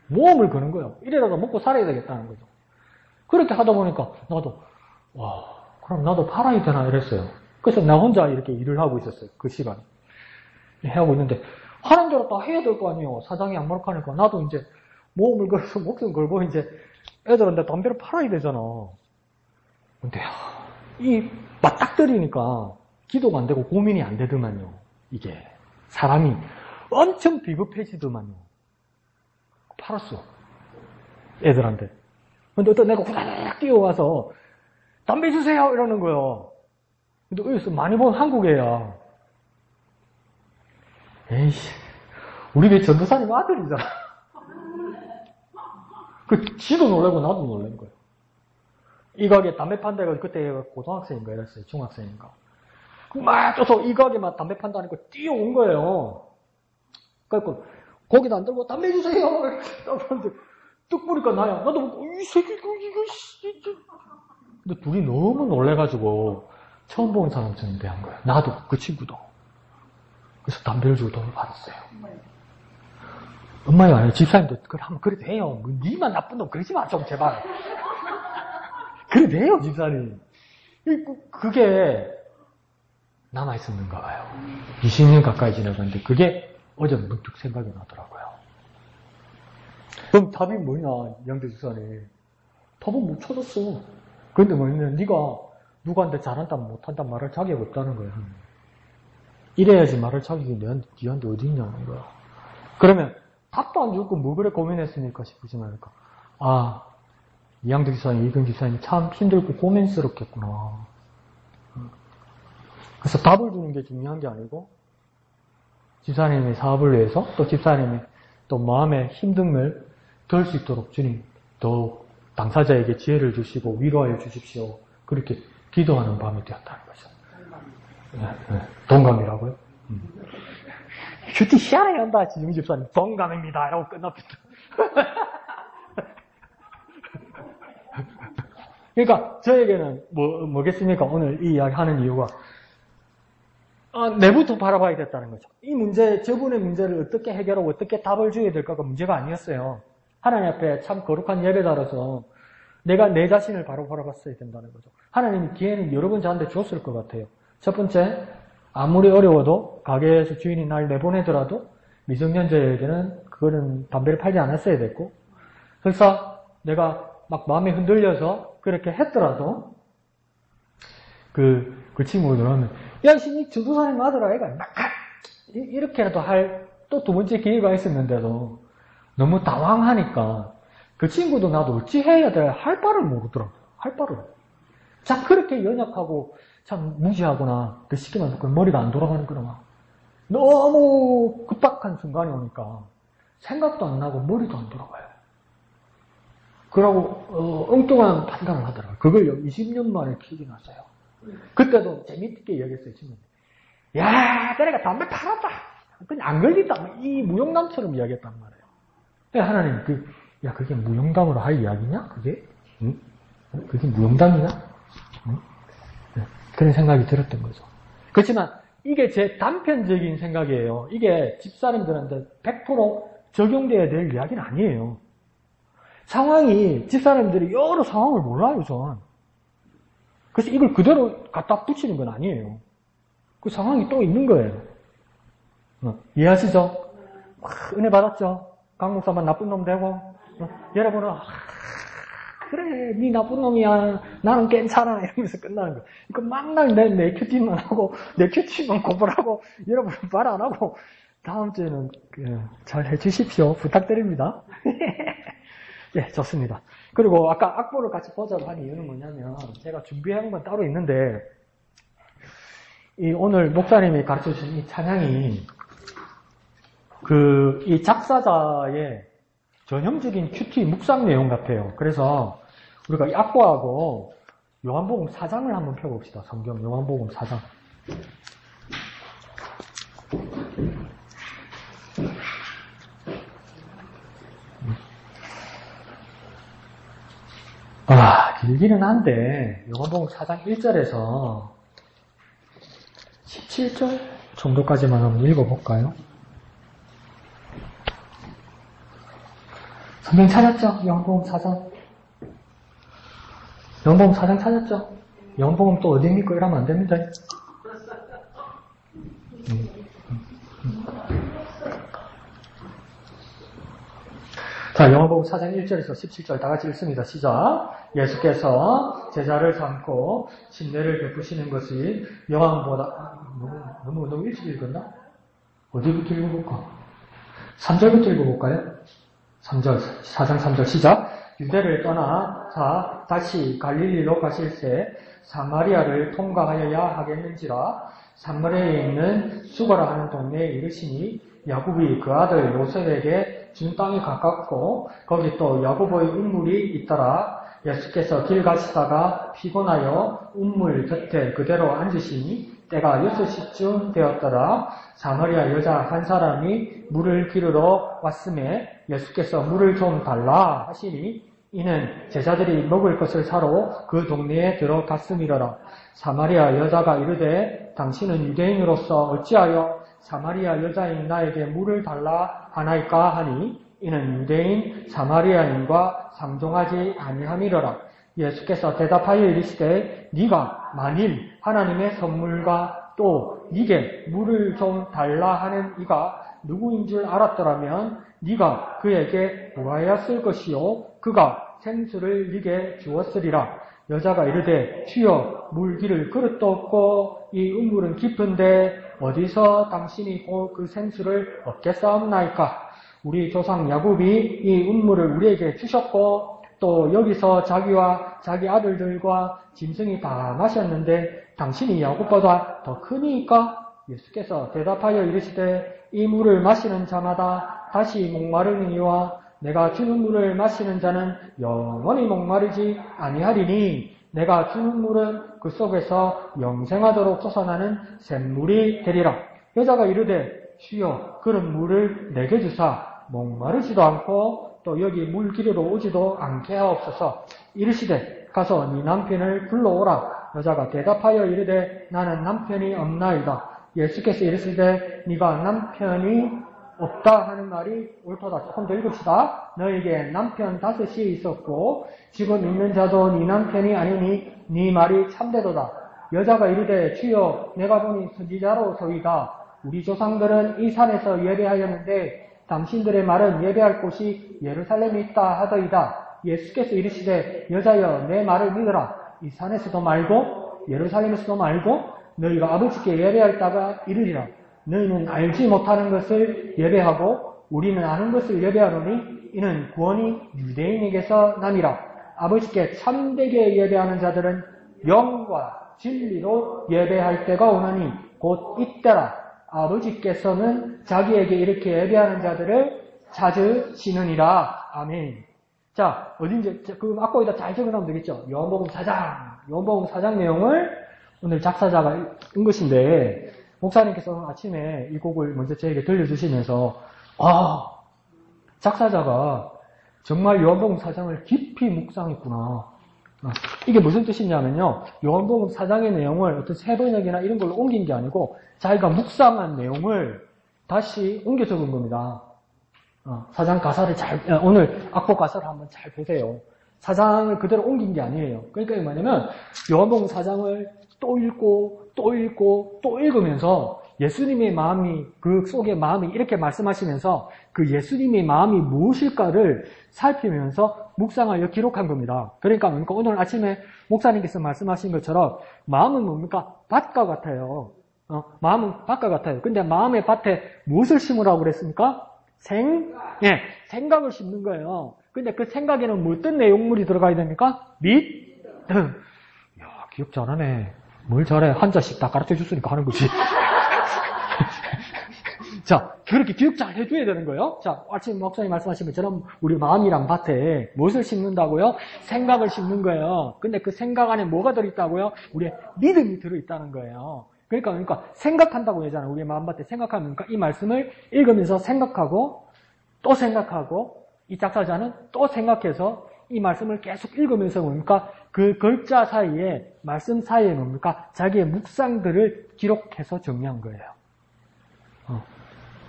모험을 거는 거예요. 이래라도 먹고 살아야 되겠다는 거죠. 그렇게 하다 보니까 나도 와 그럼 나도 팔아야 되나 이랬어요. 그래서 나 혼자 이렇게 일을 하고 있었어요. 그 시간에. 하고 있는데 하는 대로 다 해야 될 거 아니에요. 사장이 양말하니까 나도 이제 모험을 걸어서 목숨 걸고 이제 애들한테 담배를 팔아야 되잖아. 근데 이 맞닥뜨리니까 기도가 안 되고 고민이 안 되더만요. 이게 사람이 엄청 비겁해지더만요. 팔았어. 애들한테. 근데 어떤 애가 후다닥 뛰어와서 담배 주세요 이러는 거예요. 근데 어디서 많이 본 한국 애야. 에이씨, 우리 배 전도사님 아들이잖아. 지도 놀라고 나도 놀란 거예요. 이 가게 담배 판다 해가지고 그때 고등학생인가 이랬어요. 중학생인가. 막 쪄서 이 가게 막 담배 판다니까 뛰어온 거예요. 그러니까 거기다 안 들고 담배 주세요. 그런데 뚝 보니까 나야. 나도 이 새끼 이거 근데 둘이 너무 놀래가지고 처음 본 사람처럼 대한 거예요. 나도 그 친구도. 그래서 담배를 주고 돈을 받았어요. 엄마가 아니에요. 집사님도 한번 그래도 해요. 뭐, 니만 나쁜 놈 그러지 마 좀 제발. 그래도 해요 집사님. 그게 남아있었는가 봐요. 20년 가까이 지나갔는데 그게 어제 문득 생각이 나더라고요. 그럼 답이 뭐냐 양대 집사님. 답은 못 찾았어. 그런데 뭐냐면 네가 누구한테 잘한다 못한다 말할 자격이 없다는 거야. 이래야지 말할 자격이 니한테 어디 있냐는 거야. 그러면 답도 안 주고 뭐 그래 고민했으니까 싶으지 말까. 아, 이양대 기사님, 이근 기사님 참 힘들고 고민스럽겠구나. 그래서 답을 주는 게 중요한 게 아니고 집사님의 사업을 위해서 또 집사님의 또 마음의 힘듦을 덜 수 있도록 주님 더욱 당사자에게 지혜를 주시고 위로하여 주십시오. 그렇게 기도하는 밤이 되었다는 거죠. 동감이라고요? 큐티 희한하게 한다. 지중 집사님 동감입니다. 라고 끝납니다. 그러니까 저에게는 뭐겠습니까? 오늘 이 이야기 하는 이유가 내부터 바라봐야 됐다는 거죠. 이 문제, 저분의 문제를 어떻게 해결하고 어떻게 답을 줘야 될까가 문제가 아니었어요. 하나님 앞에 참 거룩한 예배자로서 내가 내 자신을 바로 바라봤어야 된다는 거죠. 하나님이 기회는 여러 번 저한테 줬을 것 같아요. 첫 번째, 아무리 어려워도 가게에서 주인이 날 내보내더라도 미성년자에게는 그거는 담배를 팔지 않았어야 됐고, 설사 내가 막 마음이 흔들려서 그렇게 했더라도 그 친구들은 야, 이 전도사님 아들 아이가 이렇게라도 할 또 두 번째 기회가 있었는데도 너무 당황하니까 그 친구도 나도 어찌 해야 돼 할 바를 모르더라고요. 할 바를. 자, 그렇게 연약하고 참 무지하구나. 그 시기만 듣고 머리가 안 돌아가는 거나 너무 급박한 순간이 오니까 생각도 안 나고 머리도 안 돌아가요. 그러고 엉뚱한 판단을 하더라고요. 그걸 20년 만에 기억이 났어요. 그때도 재밌게 얘기했어요. 친구들. 야, 내가 담배 팔았다. 그냥 안 걸린다. 이 무용담처럼 이야기했단 말이에요. 근데 하나님, 그게 무용담으로 할 이야기냐? 그게? 응? 그게 무용담이냐? 응? 네, 그런 생각이 들었던 거죠. 그렇지만, 이게 제 단편적인 생각이에요. 이게 집사람들한테 100% 적용돼야 될 이야기는 아니에요. 상황이, 집사람들이 여러 상황을 몰라요, 전. 그래서 이걸 그대로 갖다 붙이는 건 아니에요. 그 상황이 또 있는 거예요. 이해하시죠? 은혜 받았죠? 강 목사만 나쁜 놈 되고, 여러분은, 그래, 니 나쁜 놈이야. 나는 괜찮아. 이러면서 끝나는 거예요. 이거 막날 내 큐티만 하고, 내 큐티만 고발하고, 여러분은 말 안 하고, 다음 주에는 잘 해주십시오. 부탁드립니다. 예, 좋습니다. 그리고 아까 악보를 같이 보자고 한 이유는 뭐냐면, 제가 준비한 건 따로 있는데, 오늘 목사님이 가르쳐 주신 이 찬양이, 이 작사자의 전형적인 큐티 묵상 내용 같아요. 그래서 우리가 이 악보하고 요한복음 4장을 한번 펴봅시다. 성경 요한복음 4장. 길기는 한데 요한복음 4장 1절에서 17절 정도까지만 한번 읽어볼까요? 성경 찾았죠? 요한복음 4장. 요한복음 4장 찾았죠? 요한복음 또 어디입니까? 이러면 안 됩니다. 자, 요한복음 4장 1절에서 17절 다 같이 읽습니다. 시작. 예수께서 제자를 삼고 침례를 베푸시는 것이 요한보다 너무 일찍 읽었나? 어디부터 읽어볼까? 3절부터 읽어볼까요? 3절, 4장 3절 시작. 유대를 떠나 다시 갈릴리로 가실새 사마리아를 통과하여야 하겠는지라 사마리아에 있는 수거라 하는 동네에 이르시니 야곱이 그 아들 요셉에게 준 땅이 가깝고 거기 또 야곱의 운물이 있더라. 예수께서 길 가시다가 피곤하여 운물 곁에 그대로 앉으시니 때가 6시쯤 되었더라. 사마리아 여자 한 사람이 물을 기르러 왔음에 예수께서 물을 좀 달라 하시니 이는 제자들이 먹을 것을 사러 그 동네에 들어갔음이러라. 사마리아 여자가 이르되 당신은 유대인으로서 어찌하여 사마리아 여자인 나에게 물을 달라 하나이까 하니 이는 유대인 사마리아인과 상종하지 아니함이러라. 예수께서 대답하여 이르시되 네가 만일 하나님의 선물과 또 네게 물을 좀 달라 하는 이가 누구인 줄 알았더라면 네가 그에게 구하였을 것이요 그가 생수를 네게 주었으리라. 여자가 이르되 주여 물기를 그릇도 없고 이 우물은 깊은데 어디서 당신이 그 생수를 얻겠사옵나이까. 우리 조상 야곱이 이 우물을 우리에게 주셨고 또 여기서 자기와 자기 아들들과 짐승이 다 마셨는데 당신이 야곱보다 더 크니까? 예수께서 대답하여 이르시되 이 물을 마시는 자마다 다시 목마르니와 내가 주는 물을 마시는 자는 영원히 목마르지 아니하리니 내가 주는 물은 그 속에서 영생하도록 솟아나는 샘물이 되리라. 여자가 이르되 주여 그런 물을 내게 주사 목마르지도 않고 또 여기 물 기르러 오지도 않게 하옵소서. 이르시되 가서 네 남편을 불러오라. 여자가 대답하여 이르되 나는 남편이 없나이다. 예수께서 이르시되 네가 남편이 없다 하는 말이 옳도다. 조금 더 읽읍시다. 너에게 남편 5이 있었고 지금 있는 자도 네 남편이 아니니 네 말이 참되도다. 여자가 이르되 주여 내가 보니 선지자로소이다. 우리 조상들은 이 산에서 예배하였는데 당신들의 말은 예배할 곳이 예루살렘에 있다 하더이다. 예수께서 이르시되 여자여 내 말을 믿으라. 이 산에서도 말고 예루살렘에서도 말고 너희가 아버지께 예배할 때가 이르리라. 너희는 알지 못하는 것을 예배하고 우리는 아는 것을 예배하노니 이는 구원이 유대인에게서 남이라. 아버지께 참되게 예배하는 자들은 영과 진리로 예배할 때가 오나니 곧 이때라. 아버지께서는 자기에게 이렇게 예배하는 자들을 찾으시느니라. 아멘. 자, 어딘지, 그 앞거기다 잘 적어놓으면 되겠죠? 요한복음 4장 내용을 오늘 작사자가 읽은 것인데, 목사님께서 아침에 이 곡을 먼저 저에게 들려주시면서 작사자가 정말 요한복음 4장을 깊이 묵상했구나. 이게 무슨 뜻이냐면요. 요한복음 4장의 내용을 어떤 세번역이나 이런 걸로 옮긴 게 아니고 자기가 묵상한 내용을 다시 옮겨 적은 겁니다. 4장 가사를 오늘 악보 가사를 한번 잘 보세요. 4장을 그대로 옮긴 게 아니에요. 그러니까 이게 뭐냐면 요한복음 4장을 또 읽고 또 읽고 또 읽으면서 예수님의 마음이 그 속의 마음이 이렇게 말씀하시면서 그 예수님의 마음이 무엇일까를 살피면서 묵상하여 기록한 겁니다. 그러니까 오늘 아침에 목사님께서 말씀하신 것처럼 마음은 뭡니까? 밭과 같아요. 마음은 밭과 같아요. 근데 마음의 밭에 무엇을 심으라고 그랬습니까? 생각을 심는 거예요. 근데 그 생각에는 뭐 어떤 내용물이 들어가야 됩니까? 믿음. 야, 기억 잘하네. 뭘 잘해? 한자씩 다 가르쳐 줬으니까 하는 거지. 자, 그렇게 기억 잘 해줘야 되는 거예요. 자, 아침 목사님 말씀하신 것처럼 우리 마음이란 밭에 무엇을 심는다고요? 생각을 심는 거예요. 근데 그 생각 안에 뭐가 들어있다고요? 우리의 믿음이 들어있다는 거예요. 그러니까 생각한다고 하잖아요. 우리의 마음밭에 생각하면 이 말씀을 읽으면서 생각하고 또 생각하고 이 작사자는 또 생각해서 이 말씀을 계속 읽으면서 뭡니까? 그 글자 사이에 말씀 사이에 뭡니까? 자기의 묵상들을 기록해서 정리한 거예요.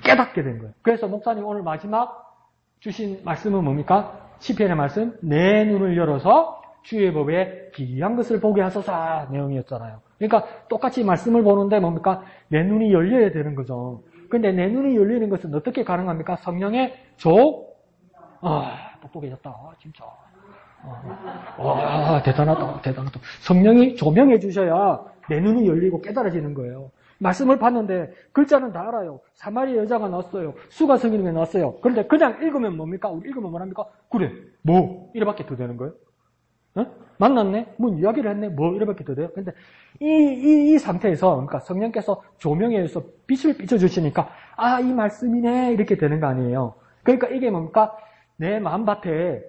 깨닫게 된 거예요. 그래서 목사님 오늘 마지막 주신 말씀은 뭡니까? 시편의 말씀, 내 눈을 열어서 주의 법에 기이한 것을 보게 하소서 내용이었잖아요. 그러니까 똑같이 말씀을 보는데 뭡니까? 내 눈이 열려야 되는 거죠. 근데 내 눈이 열리는 것은 어떻게 가능합니까? 성령의 똑똑해졌다. 진짜. 대단하다. 성령이 조명해 주셔야 내 눈이 열리고 깨달아지는 거예요. 말씀을 봤는데 글자는 다 알아요. 사마리아 여자가 나왔어요. 수가 성인이 나왔어요. 그런데 그냥 읽으면 뭡니까? 우리 읽으면 뭐랍니까? 그래, 뭐 이래밖에 더 되는 거예요. 만났네? 뭐 이야기를 했네? 뭐 이래밖에 더 돼요. 근데 이 상태에서 그러니까 성령께서 조명해서 빛을 비춰주시니까 이 말씀이네 이렇게 되는 거 아니에요. 그러니까 이게 뭡니까? 내 마음밭에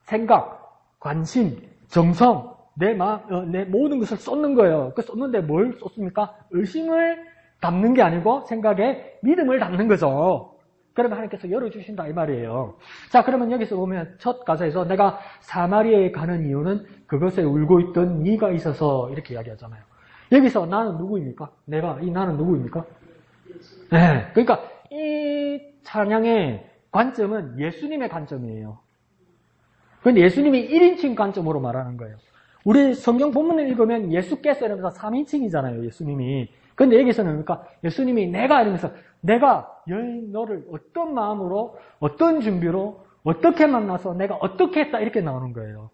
생각, 관심, 정성, 내 모든 것을 쏟는 거예요. 그 쏟는데 뭘 쏟습니까? 의심을 담는 게 아니고 생각에 믿음을 담는 거죠. 그러면 하나님께서 열어주신다 이 말이에요. 자, 그러면 여기서 보면 첫 가사에서 내가 사마리아에 가는 이유는 그것에 울고 있던 네가 있어서 이렇게 이야기하잖아요. 여기서 나는 누구입니까? 나는 누구입니까? 네, 그러니까 이 찬양의 관점은 예수님의 관점이에요. 그런데 예수님이 1인칭 관점으로 말하는 거예요. 우리 성경 본문을 읽으면 예수께서 이러면서 3인칭이잖아요, 예수님이. 근데 여기서는 그러니까 예수님이 내가 이러면서 내가 너를 어떤 마음으로, 어떤 준비로, 어떻게 만나서 내가 어떻게 했다 이렇게 나오는 거예요.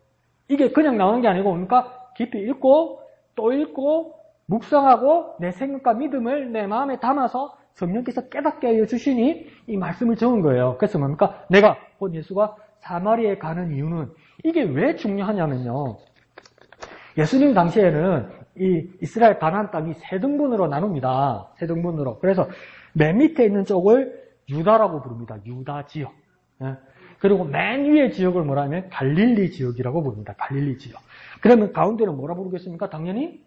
이게 그냥 나오는 게 아니고 그러니까 깊이 읽고 또 읽고 묵상하고 내 생각과 믿음을 내 마음에 담아서 성령께서 깨닫게 하여 주시니 이 말씀을 적은 거예요. 그래서 뭡니까? 내가 곧 예수가 사마리아에 가는 이유는 이게 왜 중요하냐면요. 예수님 당시에는 이 이스라엘 가나안 땅이 세 등분으로 나눕니다. 세 등분으로. 그래서 맨 밑에 있는 쪽을 유다라고 부릅니다. 유다 지역. 그리고 맨 위에 지역을 뭐라 하면 갈릴리 지역이라고 부릅니다. 갈릴리 지역. 그러면 가운데는 뭐라 부르겠습니까? 당연히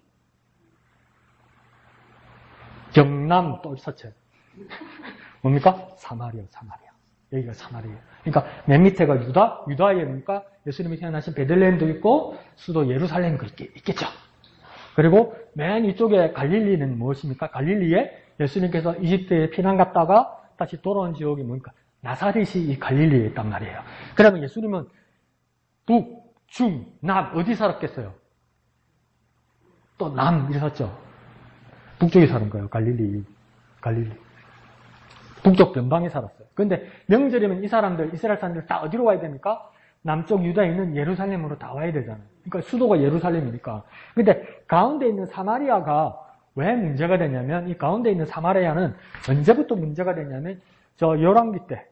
경남 또 서체. 뭡니까? 사마리아. 여기가 사마리아. 그러니까 맨 밑에가 유다에 뭡니까? 예수님이 태어나신 베들레헴도 있고 수도 예루살렘도 있겠죠. 그리고 맨 위쪽에 갈릴리는 무엇입니까? 갈릴리에 예수님께서 이집트에 피난 갔다가 다시 돌아온 지역이 뭡니까? 나사렛이 이 갈릴리에 있단 말이에요. 그러면 예수님은 북, 중, 남 어디 살았겠어요? 또 남 이랬었죠. 북쪽에 사는 거예요. 갈릴리. 북쪽 변방에 살았어요. 그런데 명절이면 이 사람들, 이스라엘 사람들 다 어디로 와야 됩니까? 남쪽 유다에 있는 예루살렘으로 다 와야 되잖아요. 그러니까 수도가 예루살렘이니까. 근데 가운데 있는 사마리아가 왜 문제가 되냐면 이 가운데 있는 사마리아는 언제부터 문제가 되냐면 저 열왕기 때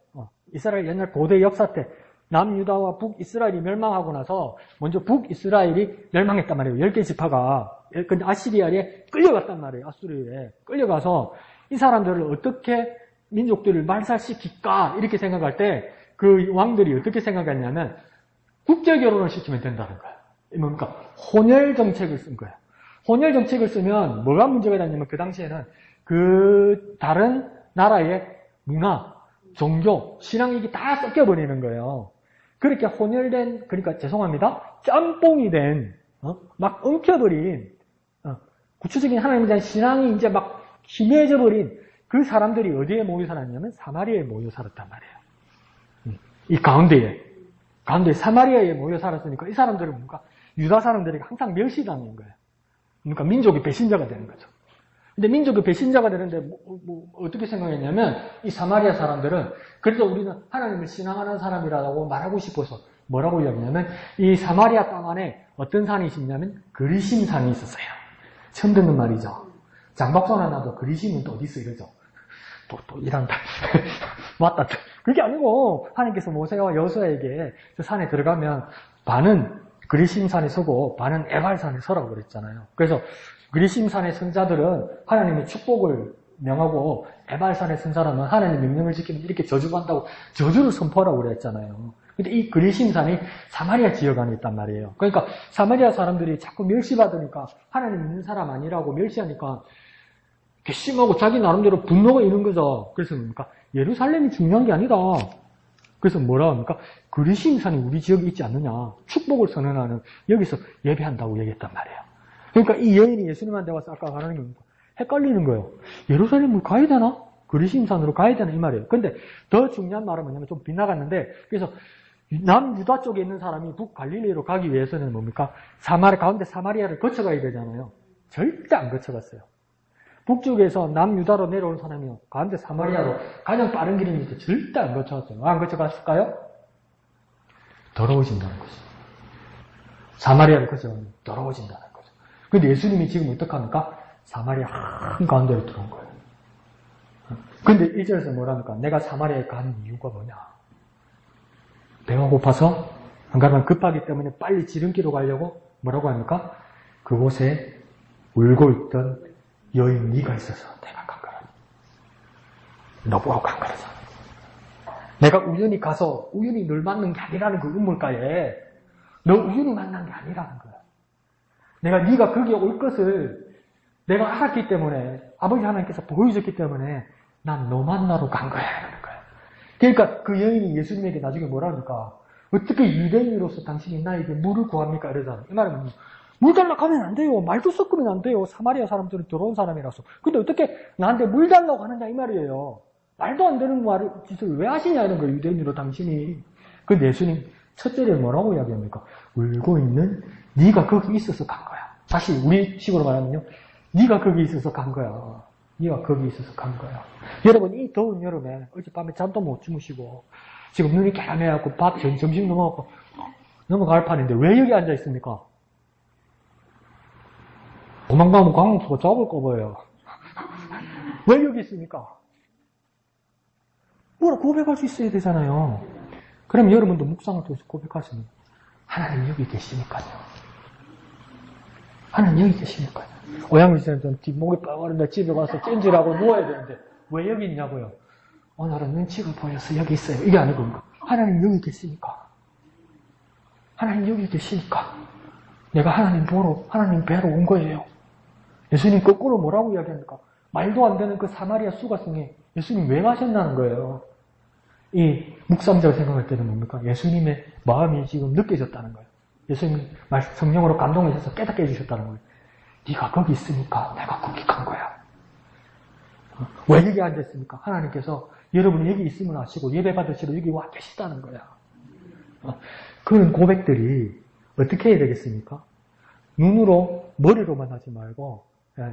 이스라엘 옛날 고대 역사 때 남유다와 북이스라엘이 멸망하고 나서 먼저 북이스라엘이 멸망했단 말이에요. 10개 지파가. 근데 아시리아에 끌려갔단 말이에요. 아수리에 끌려가서 이 사람들을 어떻게 민족들을 말살시킬까 이렇게 생각할 때 그 왕들이 어떻게 생각했냐면 국제 결혼을 시키면 된다는 거예요. 뭡니까? 혼혈 정책을 쓴 거예요. 혼혈 정책을 쓰면 뭐가 문제가 되냐면 그 당시에는 그 다른 나라의 문화, 종교, 신앙이 이게 다 섞여버리는 거예요. 그렇게 혼혈된, 그러니까 죄송합니다. 짬뽕이 된, 막 엉켜버린, 구체적인 하나님에 대한 신앙이 이제 막 희미해져 버린 그 사람들이 어디에 모여 살았냐면 사마리아에 모여 살았단 말이에요. 이 가운데 사마리아에 모여 살았으니까 이 사람들은 뭔가 유다 사람들이 항상 멸시당하는 거예요. 그러니까 민족의 배신자가 되는 거죠. 근데 민족의 배신자가 되는데 어떻게 생각했냐면 이 사마리아 사람들은 그래서 우리는 하나님을 신앙하는 사람이라고 말하고 싶어서 뭐라고 이야기하냐면 이 사마리아 땅 안에 어떤 산이 있었냐면 그리심 산이 있었어요. 처음 듣는 말이죠. 장박사나 나도 그리심은 또 어디 있어 이러죠. 또 이란다. 맞다. 그게 아니고 하나님께서 모세와 여호수아에게 저 산에 들어가면 반은 그리심산에 서고 반은 에발산에 서라고 그랬잖아요. 그래서 그리심산의 선자들은 하나님의 축복을 명하고 에발산의 선자라면 하나님의 명령을 지키면 이렇게 저주한다고 저주를 선포하라고 그랬잖아요. 근데 이 그리심산이 사마리아 지역 안에 있단 말이에요. 그러니까 사마리아 사람들이 자꾸 멸시받으니까 하나님 믿는 사람 아니라고 멸시하니까 괘씸하고 자기 나름대로 분노가 있는 거죠. 그래서 뭡니까? 예루살렘이 중요한 게 아니다. 그래서 뭐라 합니까? 그리심산이 우리 지역에 있지 않느냐. 축복을 선언하는 여기서 예배한다고 얘기했단 말이에요. 그러니까 이 여인이 예수님한테 와서 아까 말하는 겁니다. 헷갈리는 거예요. 예루살렘을 가야 되나? 그리심산으로 가야 되나? 이 말이에요. 근데 더 중요한 말은 뭐냐면 좀 빗나갔는데 그래서 남유다 쪽에 있는 사람이 북갈릴리로 가기 위해서는 뭡니까? 가운데 사마리아를 거쳐가야 되잖아요. 절대 안 거쳐갔어요. 북쪽에서 남유다로 내려온 사람이요. 가운데 사마리아로 가장 빠른 길입니다. 절대 안 거쳐갔어요. 안 거쳐갔을까요? 더러워진다는 거죠. 사마리아를 거쳐가면 더러워진다는 거죠. 근데 예수님이 지금 어떡합니까? 사마리아 한가운데로 들어온 거예요. 근데 1절에서 뭐랍니까? 내가 사마리아에 간 이유가 뭐냐? 배가 고파서 안 가면 급하기 때문에 빨리 지름길로 가려고 뭐라고 합니까? 그곳에 울고 있던 여인 네가 있어서 내가 간 거라. 너 보고 간 거라서. 내가 우연히 가서 우연히 널 만난 게 아니라는 그 우물가에 너 우연히 만난 게 아니라는 거야. 내가 네가 거기에 올 것을 내가 알았기 때문에 아버지 하나님께서 보여줬기 때문에 난 너 만나러 간 거야. 이러는 거야. 그러니까 그 여인이 예수님에게 나중에 뭐라 합니까? 어떻게 유대인으로서 당신이 나에게 물을 구합니까? 이러잖아요. 이 말은 물 달라고 하면 안 돼요. 말도 섞으면 안 돼요. 사마리아 사람들은 더러운 사람이라서. 근데 어떻게 나한테 물 달라고 하느냐 이 말이에요. 말도 안 되는 말을 짓을 왜 하시냐는 거예요. 유대인으로 당신이. 근데 예수님 첫째를 뭐라고 이야기합니까? 울고 있는 네가 거기 있어서 간 거야. 다시 우리 식으로 말하면요. 네가 거기 있어서 간 거야. 네가 거기 있어서 간 거야. 여러분 이 더운 여름에 어젯밤에 잠도 못 주무시고 지금 눈이 까매갖고 점심 넘어가고 넘어갈 판인데 왜 여기 앉아 있습니까? 도망가면 광목수가 잡을 거예요. 왜 여기 있습니까? 뭐라 고백할 수 있어야 되잖아요. 그럼 여러분도 묵상을 통해서 고백하시면 하나님 여기 계시니까요. 하나님 여기 계시니까요. 오양미씨는 뒷목이 빠가는데 집에 가서 찜질하고 누워야 되는데 왜 여기 있냐고요? 오늘은 눈치가 보여서 여기 있어요. 이게 아니고 하나님 여기 계시니까. 하나님 여기 계시니까. 내가 하나님 보러 하나님 뵈러 온 거예요. 예수님 거꾸로 뭐라고 이야기합니까? 말도 안 되는 그 사마리아 수가성에 예수님 왜 가셨나는 거예요. 이 묵상자가 생각할 때는 뭡니까? 예수님의 마음이 지금 느껴졌다는 거예요. 예수님 성령으로 감동하셔서 깨닫게 해주셨다는 거예요. 네가 거기 있으니까 내가 거기 간 거야. 왜 여기 앉아있습니까? 하나님께서 여러분이 여기 있음을 아시고 예배 받으시러 여기 와 계시다는 거야. 그런 고백들이 어떻게 해야 되겠습니까? 눈으로 머리로만 하지 말고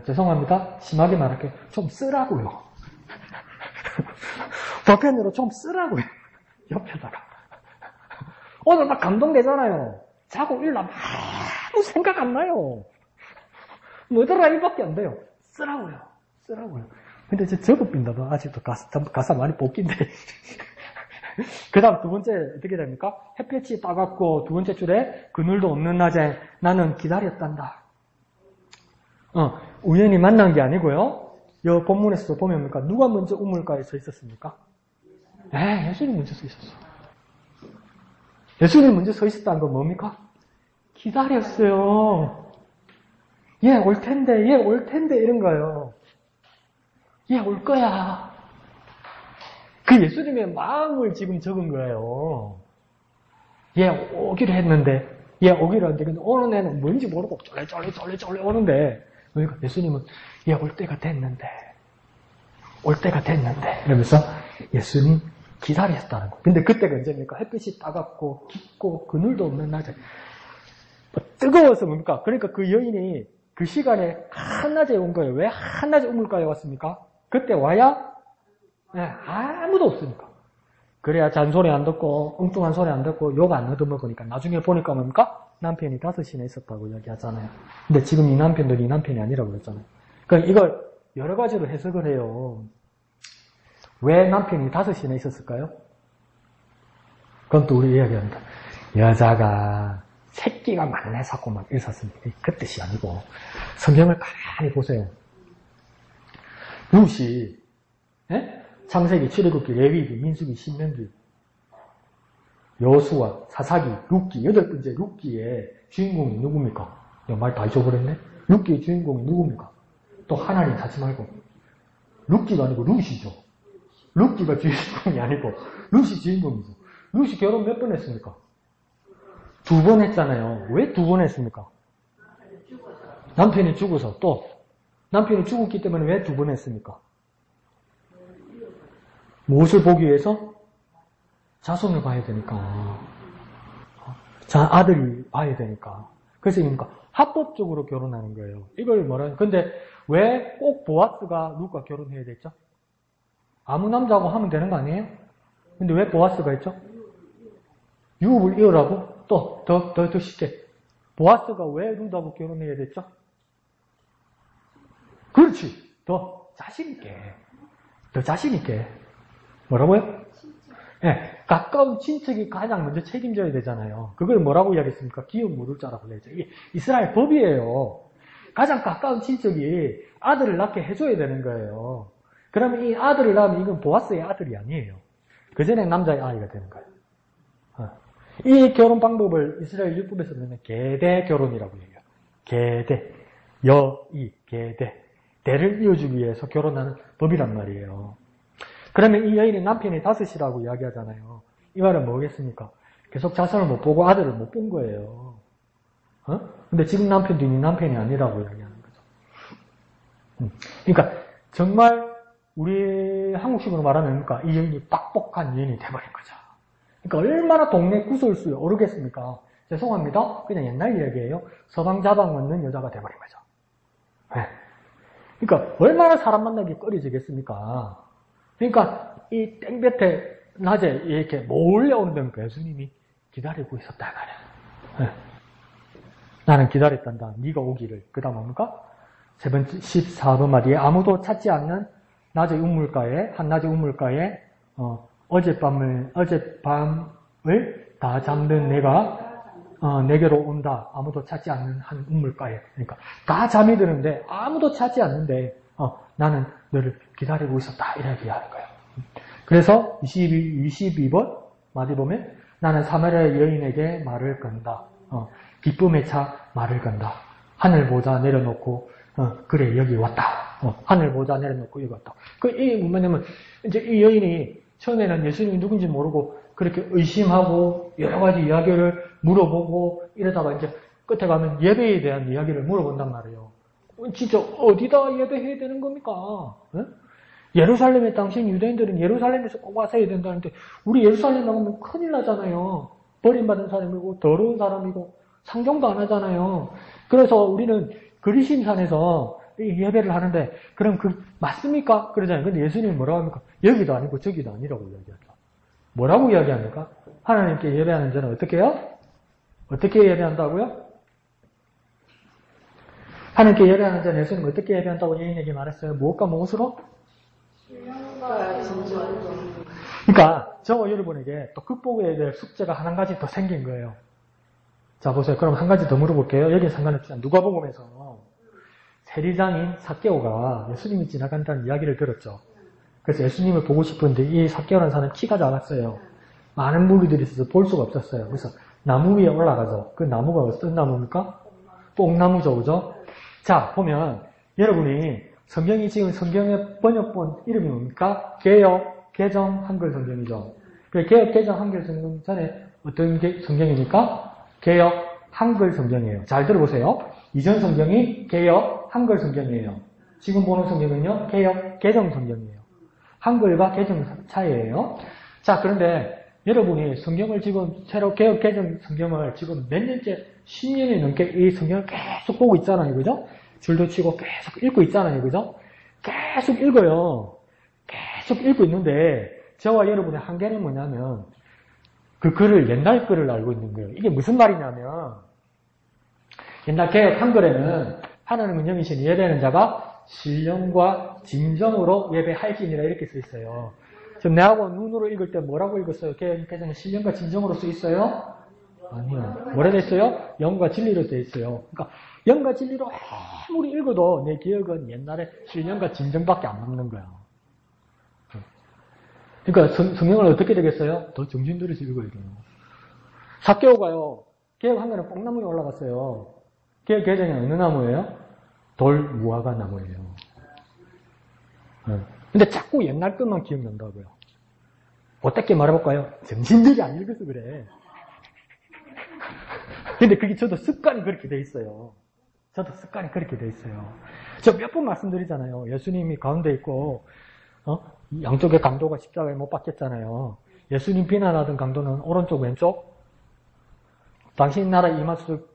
죄송합니다. 심하게 말할게요. 좀 쓰라고요. 보편으로 좀 쓰라고요. 옆에다가. 오늘 막 감동되잖아요. 자고 일어나면 아무 생각 안 나요. 뭐더라 이밖에 안 돼요. 쓰라고요. 쓰라고요. 근데 저 접어빈다도 아직도 가사 많이 뽑긴데. 그 다음 두 번째 어떻게 됩니까? 햇볕이 따갑고 두 번째 줄에 그늘도 없는 낮에 나는 기다렸단다. 우연히 만난 게 아니고요. 이 본문에서도 보면 누가 먼저 우물가에 서 있었습니까? 예수님 먼저 서 있었어. 예수님 먼저 서 있었다는 건 뭡니까? 기다렸어요. 올 텐데 이런 거예요. 얘 올 거야. 그 예수님의 마음을 지금 적은 거예요. 얘 오기로 했는데, 얘 오기로 했는데, 근데 오는 애는 뭔지 모르고 쫄래 오는데, 그러니까 예수님은 얘 올 때가 됐는데, 이러면서 예수님 기다렸다는 거예요. 근데 그때가 언제입니까? 햇빛이 따갑고, 깊고, 그늘도 없는 낮에. 뜨거워서 뭡니까? 그러니까 그 여인이 그 시간에 한낮에 온 거예요. 왜 한낮에 우물가에 왔습니까? 그때 와야 네, 아무도 없으니까. 그래야 잔소리 안 듣고 엉뚱한 소리 안 듣고 욕 안 얻어먹으니까. 나중에 보니까 뭡니까? 남편이 5이나 있었다고 이야기하잖아요. 근데 지금 이 남편도 이 남편이 아니라고 그랬잖아요. 그러니까 이걸 여러 가지로 해석을 해요. 왜 남편이 5이나 있었을까요? 그건 또 우리 이야기합니다. 여자가 새끼가 만나서 자꾸 막 있었습니다. 그 뜻이 아니고 성경을 가만히 보세요. 룻이 창세기, 출애굽기, 레위기, 민수기, 신명기, 여수와 사사기, 룻기 8번째 룻기의 주인공이 누굽니까? 말 다 잊어버렸네. 룻기의 주인공이 누굽니까? 또 하나님 찾지 말고 룻기가 아니고 룻이죠. 룻기가 주인공이 아니고 룻이 주인공이죠. 룻이 결혼 몇 번 했습니까? 2번 했잖아요. 왜 2번 했습니까? 남편이 죽어서. 또 남편이 죽었기 때문에 왜 2번 했습니까? 무엇을 보기 위해서? 자손을 봐야 되니까. 아들이 봐야 되니까. 그래서 그러니까 합법적으로 결혼하는 거예요. 이걸 뭐라, 근데 왜 꼭 보아스가 룻과 결혼해야 됐죠? 아무 남자하고 하면 되는 거 아니에요? 근데 왜 보아스가 있죠? 유업을 이으라고? 또, 더 쉽게. 보아스가 왜 룻하고 결혼해야 됐죠? 그렇지. 더 자신있게. 더 자신있게. 뭐라고요? 네, 가까운 친척이 가장 먼저 책임져야 되잖아요. 그걸 뭐라고 이야기했습니까? 기업 무를자라고 이야기했죠. 이게 이스라엘 법이에요. 가장 가까운 친척이 아들을 낳게 해줘야 되는 거예요. 그러면 이 아들을 낳으면 이건 보아스의 아들이 아니에요. 그 전에 남자의 아이가 되는 거예요. 이 결혼 방법을 이스라엘 율법에서는 계대 결혼이라고 얘기해요. 계대, 여이, 계대. 대를 이어주기 위해서 결혼하는 법이란 말이에요. 그러면 이 여인의 남편이 5이라고 이야기하잖아요. 이 말은 뭐겠습니까? 계속 자손을 못 보고 아들을 못 본 거예요. 근데 지금 남편도 이 남편이 아니라고 이야기하는 거죠. 그러니까 정말 우리 한국식으로 말하면 그러니까 이 여인이 빡빡한 여인이 돼버린 거죠. 그러니까 얼마나 동네 구설수에 오르겠습니까? 죄송합니다. 그냥 옛날 이야기예요. 서방자방 얻는 여자가 돼버린 거죠. 네. 그러니까 얼마나 사람 만나기 꺼려지겠습니까? 그러니까 이 땡볕에 낮에 이렇게 몰래 오는 예수님이 기다리고 있었다 말이야. 네. 나는 기다렸단다. 네가 오기를. 그 다음 뭡니까? 14번 마디에 아무도 찾지 않는 낮의 우물가에 한낮의 우물가에 어젯밤을 다 잠든 내가 내게로 온다. 아무도 찾지 않는 한 우물가에. 그러니까 다 잠이 드는데 아무도 찾지 않는데 나는 너를 기다리고 있었다. 이렇게 하는 거예요. 그래서 22번 마디 보면 나는 사마리아 여인에게 말을 건다. 기쁨에 차 말을 건다. 하늘 보자 내려놓고 그래 여기 왔다. 하늘 보자 내려놓고 여기 왔다. 이 뭐냐면 이제 이 여인이 처음에는 예수님이 누군지 모르고 그렇게 의심하고 여러 가지 이야기를 물어보고 이러다가 이제 끝에 가면 예배에 대한 이야기를 물어본단 말이에요. 진짜 어디다 예배해야 되는 겁니까? 네? 예루살렘에 당신 유대인들은 예루살렘에서 꼭 와서 해야 된다는데 우리 예루살렘 나가면 큰일 나잖아요. 버림받은 사람이고 더러운 사람이고 상종도 안 하잖아요. 그래서 우리는 그리심산에서 예배를 하는데 그럼 맞습니까? 그러잖아요. 근데 예수님은 뭐라고 합니까? 여기도 아니고 저기도 아니라고 이야기하죠. 뭐라고 이야기합니까? 하나님께 예배하는 자는 어떻게 해요? 어떻게 예배한다고요? 하나님께 예배하는 자는 예수님 어떻게 예배한다고 여인에게 말했어요? 무엇과 무엇으로? 그러니까 저 여러분에게 또 극복해야 될 숙제가 한 가지 더 생긴 거예요. 자 보세요. 그럼 한 가지 더 물어볼게요. 여기에 상관없지 않아요. 누가복음에서 세리장인 삭개오가 예수님이 지나간다는 이야기를 들었죠. 그래서 예수님을 보고 싶은데 이 삭개오라는 사람은 키가 작았어요. 많은 무리들이 있어서 볼 수가 없었어요. 그래서 나무 위에 올라가죠. 그 나무가 어떤 나무입니까? 뽕나무죠. 그죠? 자 보면 여러분이 성경이 지금 성경의 번역본 이름이 뭡니까? 개역, 개정, 한글 성경이죠. 개역, 개정, 한글 성경 전에 어떤 성경입니까? 개역, 한글 성경이에요. 잘 들어보세요. 이전 성경이 개역, 한글 성경이에요. 지금 보는 성경은요, 개역, 개정 성경이에요. 한글과 개정 차이예요. 자, 그런데 여러분이 성경을 지금 새로 개역, 개정 성경을 지금 몇 년째, 10년이 넘게 이 성경을 계속 보고 있잖아요. 그죠? 줄도 치고 계속 읽고 있잖아요. 그죠? 계속 읽어요. 계속 읽고 있는데, 저와 여러분의 한계는 뭐냐면, 그 글을, 옛날 글을 알고 있는 거예요. 이게 무슨 말이냐면, 옛날 개역 한글에는 하나님은 영이신 예배하는 자가 신령과 진정으로 예배할지니라 이렇게 써 있어요. 지금 내하고 눈으로 읽을 때 뭐라고 읽었어요? 개정에 신령과 진정으로 써 있어요? 아니요. 뭐라 돼 있어요? 영과 진리로 돼 있어요. 그러니까 영과 진리로 아무리 읽어도 내 기억은 옛날에 신령과 진정밖에 안 남는 거야. 그러니까 성경을 어떻게 되겠어요? 더 정신 들여서 읽어야 돼요. 삭개오가요. 개역 한글은 뽕나무에 올라갔어요. 개역 개정이 어느 나무예요? 돌 무화과 나무예요. 근데 자꾸 옛날 것만 기억난다고요. 어떻게 말해볼까요? 정신들이 안 읽어서 그래. 근데 그게 저도 습관이 그렇게 돼 있어요. 저도 습관이 그렇게 돼 있어요. 저 몇 번 말씀드리잖아요. 예수님이 가운데 있고, 양쪽에 강도가 십자가에 못 박혔잖아요. 예수님 비난하던 강도는 오른쪽, 왼쪽? 당신 나라 임하수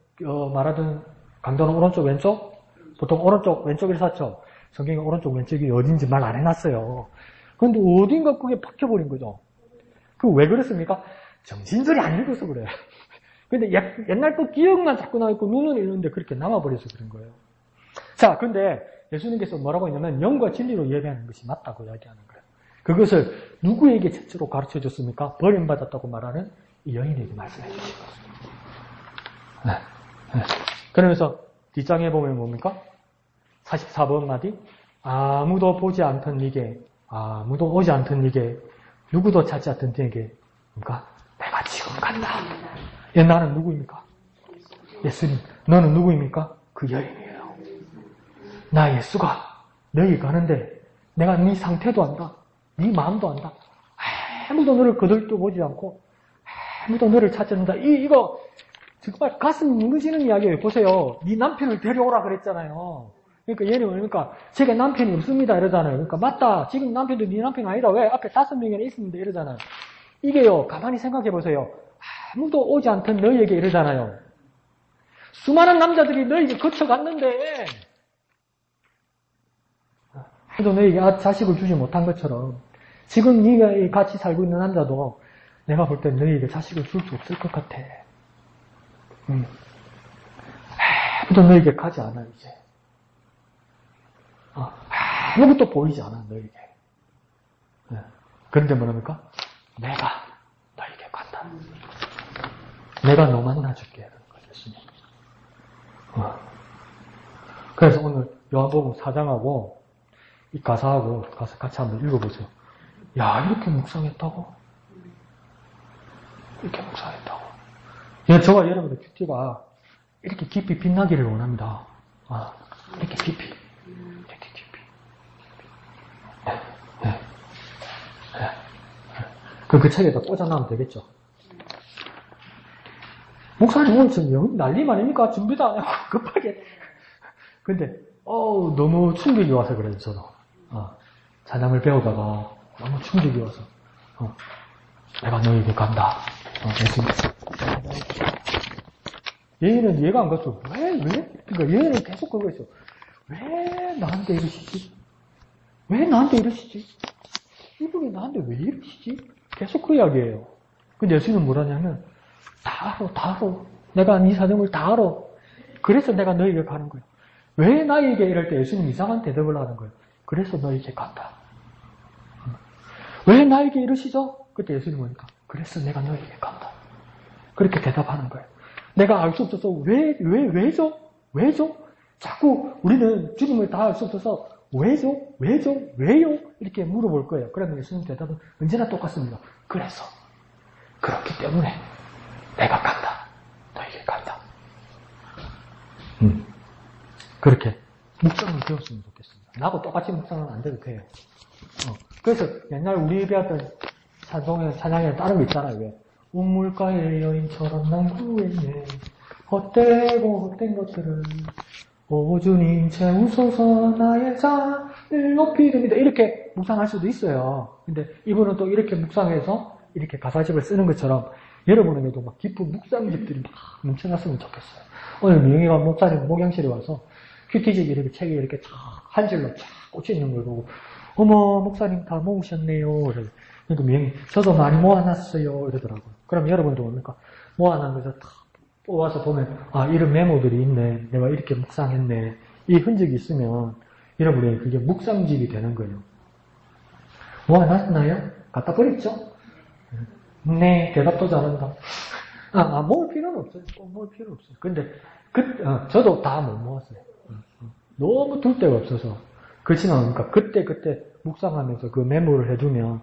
말하던 강도는 오른쪽, 왼쪽? 보통 오른쪽, 왼쪽을 샀죠. 성경에 오른쪽, 왼쪽이 어딘지 말 안 해놨어요. 그런데 어딘가 그게 박혀버린 거죠. 그 왜 그랬습니까? 정신들이 안 읽어서 그래요. 근데 옛날 거 기억만 자꾸 나있고 눈은 읽는데 그렇게 남아버려서 그런 거예요. 자, 근데 예수님께서 뭐라고 했냐면 영과 진리로 예배하는 것이 맞다고 이야기하는 거예요. 그것을 누구에게 최초로 가르쳐 줬습니까? 버림받았다고 말하는 이 여인에게 말씀해 주신 거예요. 네. 그러면서 뒷장에 보면 뭡니까? 44번 마디. 아무도 보지 않던 네게, 아무도 오지 않던 네게, 누구도 찾지 않던 네게, 그러니까 내가 지금 간다. 나는 누구입니까? 예수님. 너는 누구입니까? 그 여인이에요. 나 예수가 너희 가는데 내가 네 상태도 안다. 네 마음도 안다. 아무도 너를 거들떠보지 않고 아무도 너를 찾지 않는다. 이거 정말 가슴 뭉개지는 이야기예요. 보세요. 네 남편을 데려오라 그랬잖아요. 그러니까 얘는 그러니까 제가 남편이 없습니다 이러잖아요. 그러니까 맞다. 지금 남편도 네 남편 아니다. 왜? 앞에 5명이나 있습니다 이러잖아요. 이게요. 가만히 생각해 보세요. 아무도 오지 않던 너희에게 이러잖아요. 수많은 남자들이 너희에게 거쳐갔는데 아무도 너희에게 자식을 주지 못한 것처럼 지금 네가 같이 살고 있는 남자도 내가 볼 땐 너희에게 자식을 줄 수 없을 것 같아. 아무도 너희에게 가지 않아 이제. 아무것도 보이지 않아 너희에게. 그런데 뭐랍니까? 내가 너희에게 간다. 내가 너 만나줄게. 이러는 거죠, 예수님. 그래서 오늘 요한복음 4장하고 이 가사하고 가서 같이 한번 읽어보세요. 야, 이렇게 묵상했다고? 이렇게 묵상했다고? 저와 여러분들 큐티가 이렇게 깊이 빛나기를 원합니다. 이렇게 깊이. 이렇게 깊이. 그 책에다 꽂아놔면 되겠죠. 목사님 오늘 지금 난리 아닙니까? 준비도 안 하고 급하게. 근데 너무 충격이 와서 그래요. 저도 찬양을 배우다가 너무 충격이 와서 내가 너에게 간다. 얘는 이해가 안 갔어. 왜? 그러니까 얘는 계속 그거 있어. 왜 나한테 이러시지? 왜 나한테 이러시지? 이분이 나한테 왜 이러시지? 계속 그 이야기예요. 근데 예수님은 뭐라냐면 다 알아. 내가 네 사정을 다 알아. 그래서 내가 너에게 가는 거야. 왜 나에게 이럴 때 예수님 이상한 대답을 하는 거예요. 그래서 너에게 간다. 왜 나에게 이러시죠? 그때 예수님 보니까 그래서 내가 너에게 간다. 그렇게 대답하는 거예요. 내가 알 수 없어서 왜죠? 자꾸 우리는 주님을 다 알 수 없어서 왜요? 이렇게 물어볼 거예요. 그러면 예수님 대답은 언제나 똑같습니다. 그래서 그렇기 때문에 내가 간다. 너에게 간다. 그렇게 묵상을 배웠으면 좋겠습니다. 나하고 똑같이 묵상은 안 돼도 돼요. 그래서 옛날 우리 배웠던 찬양에 다른 거 있잖아요. 왜? 우물가의 여인처럼 난 구했네. 헛되고 헛된 것들을 오 주님 채우소서 나의 잔을 높이 듭니다. 이렇게 묵상할 수도 있어요. 근데 이분은 또 이렇게 묵상해서 이렇게 가사집을 쓰는 것처럼 여러분에게도 막 깊은 묵상집들이 막 넘쳐났으면 좋겠어요. 오늘 명희가 목사님 목양실에 와서 큐티집 이렇게 책이 이렇게 한 줄로 쫙 꽂혀 있는 걸 보고 어머 목사님 다 모으셨네요. 그러니까 명희 저도 많이 모아놨어요 이러더라고요. 그럼 여러분도 뭡니까? 모아놓은 것을 다 뽑아서 보면 아 이런 메모들이 있네. 내가 이렇게 묵상했네. 이 흔적이 있으면 여러분이 그게 묵상집이 되는 거예요. 모아놨나요? 갖다 버렸죠? 네, 대답도 잘한다. 모을 필요는 없어요. 모을 필요 없어요. 근데, 저도 다 못 모았어요. 너무 둘 데가 없어서. 그렇지만, 그러니까, 그때 묵상하면서 그 메모를 해두면,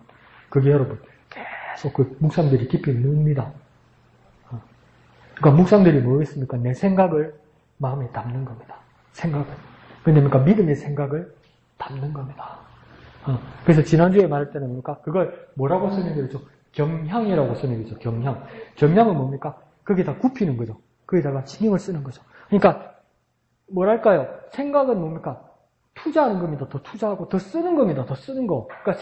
그게 여러분, 계속 그 묵상들이 깊이 늡니다. 그러니까, 묵상들이 뭐겠습니까? 내 생각을 마음에 담는 겁니다. 생각을. 근데, 그러니까, 믿음의 생각을 담는 겁니다. 그래서, 지난주에 말할 때는 뭡니까? 그걸 뭐라고 설명드렸죠? 경향이라고 쓰는 거죠. 경향. 경향은 뭡니까? 거기다 굽히는 거죠. 거기다가 신경을 쓰는 거죠. 그러니까 뭐랄까요? 생각은 뭡니까? 투자하는 겁니다. 더 투자하고 더 쓰는 겁니다. 더 쓰는 거. 그러니까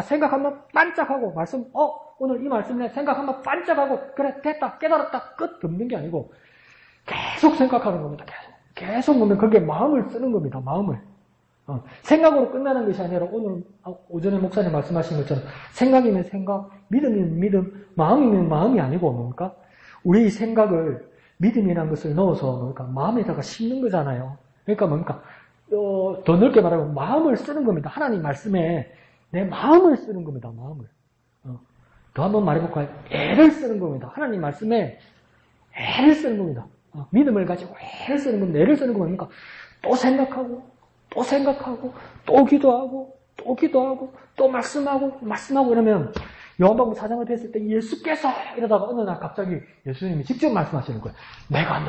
생각 한번 반짝하고 말씀 오늘 이 말씀에 생각 한번 반짝하고 그래 됐다 깨달았다 끝 없는 게 아니고 계속 생각하는 겁니다. 계속 보면 거기에 마음을 쓰는 겁니다. 마음을. 생각으로 끝나는 것이 아니라 오늘 오전에 목사님 말씀하신 것처럼 생각이면 생각, 믿음이면 믿음, 마음이면 마음이 아니고 뭡니까? 우리 생각을 믿음이라는 것을 넣어서 뭡니까? 마음에다가 심는 거잖아요. 그러니까 뭡니까? 더 넓게 말하면 마음을 쓰는 겁니다. 하나님 말씀에 내 마음을 쓰는 겁니다. 마음을. 더 한번 말해볼까요? 애를 쓰는 겁니다. 하나님 말씀에 애를 쓰는 겁니다. 믿음을 가지고 애를 쓰는 겁니다. 애를 쓰는 거 뭡니까? 또 생각하고 또 생각하고, 또 기도하고, 또 기도하고, 또 말씀하고 이러면 요한복음 4장을 뵀을 때 예수께서 이러다가 어느 날 갑자기 예수님이 직접 말씀하시는 거예요. 내가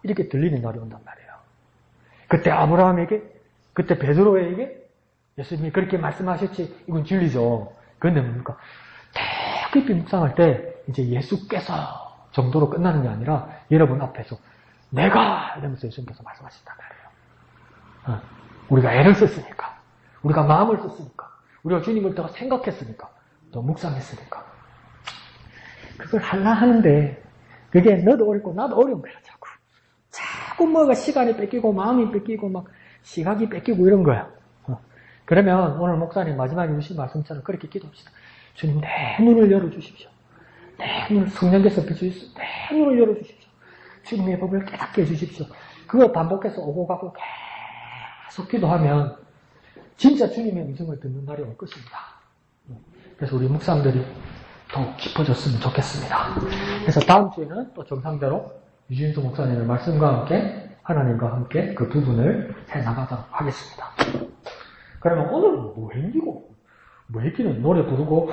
이렇게 들리는 날이 온단 말이에요. 그때 아브라함에게, 그때 베드로에게 예수님이 그렇게 말씀하셨지. 이건 진리죠. 그런데 뭡니까? 깊이 묵상할 때 이제 예수께서 정도로 끝나는 게 아니라 여러분 앞에서 내가 이러면서 예수님께서 말씀하신단 말이에요. 우리가 애를 썼으니까, 우리가 마음을 썼으니까, 우리가 주님을 더 생각했으니까, 더 묵상했으니까. 그걸 하려 하는데 그게 너도 어렵고 나도 어려운 거야. 자꾸 뭐가 시간이 뺏기고 마음이 뺏기고 막 시각이 뺏기고 이런 거야. 그러면 오늘 목사님 마지막에 주신 말씀처럼 그렇게 기도합시다. 주님 내 눈을 열어주십시오. 내 눈을 성령께서 비추십시오. 내 눈을 열어주십시오. 주님의 법을 깨닫게 해주십시오. 그걸 반복해서 오고 가고 계속 기도하면 진짜 주님의 음성을 듣는 날이 올 것입니다. 그래서 우리 묵상들이 더욱 깊어졌으면 좋겠습니다. 그래서 다음 주에는 또 정상대로 유진수 목사님의 말씀과 함께 하나님과 함께 그 부분을 해나가도록 하겠습니다. 그러면 오늘 뭐 행기고 뭐 했기는 노래 부르고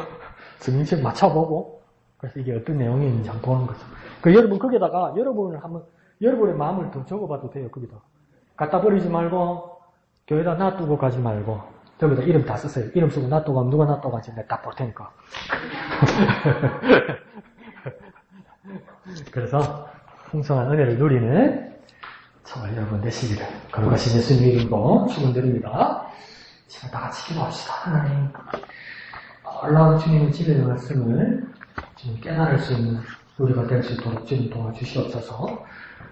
성경책 맞춰보고 그래서 이게 어떤 내용이 있는지 한번 보는 거죠. 여러분 거기다가 여러분의 마음을 더 적어봐도 돼요. 거기다 갖다 버리지 말고 교회에다 놔두고 가지 말고 저기다 이름 다 쓰세요. 이름 쓰고 놔두고 가면 누가 놔두고 가지 내가 딱 볼 테니까. 그래서 풍성한 은혜를 누리는 정말 여러분 되시기를 거룩하신 예수님 이름으로 축원드립니다. 지금 다 같이 기도합시다. 하나님 놀라운 주님의 지배의 말씀을 주님 깨달을 수 있는 우리가 될 수 있도록 주님 도와주시옵소서.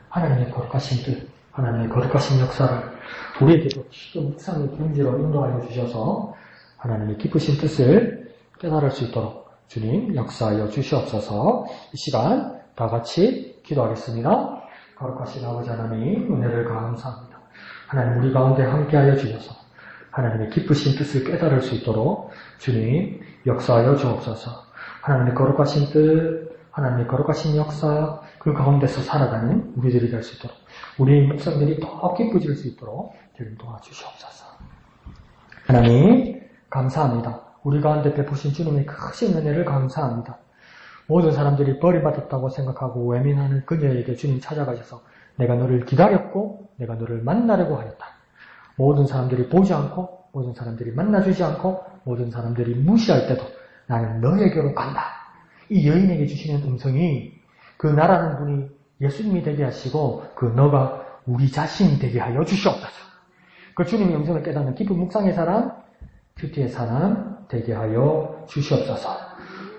하나님의 거룩하신 뜻, 하나님의 거룩하신 역사를 우리에게도 깊은 묵상의 경지로 인도하여 주셔서 하나님의 깊으신 뜻을 깨달을 수 있도록 주님 역사하여 주시옵소서. 이 시간 다 같이 기도하겠습니다. 거룩하신 아버지 하나님 은혜를 감사합니다. 하나님 우리 가운데 함께하여 주셔서 하나님의 깊으신 뜻을 깨달을 수 있도록 주님 역사하여 주옵소서. 하나님의 거룩하신 뜻, 하나님의 거룩하신 역사 그 가운데서 살아가는 우리들이 될 수 있도록 우리의 묵상들이 더 깊어질 수 있도록 주님 도와주시옵소서. 하나님 감사합니다. 우리 가운데 베푸신 주님의 크신 은혜를 감사합니다. 모든 사람들이 버림받았다고 생각하고 외면하는 그녀에게 주님 찾아가셔서 내가 너를 기다렸고 내가 너를 만나려고 하였다. 모든 사람들이 보지 않고 모든 사람들이 만나주지 않고 모든 사람들이 무시할 때도 나는 너에게로 간다. 이 여인에게 주시는 음성이 그 나라는 분이 예수님이 되게 하시고 그 너가 우리 자신이 되게 하여 주시옵소서. 그 주님의 음성을 깨닫는 깊은 묵상의 사람, 큐티의 사람 되게 하여 주시옵소서.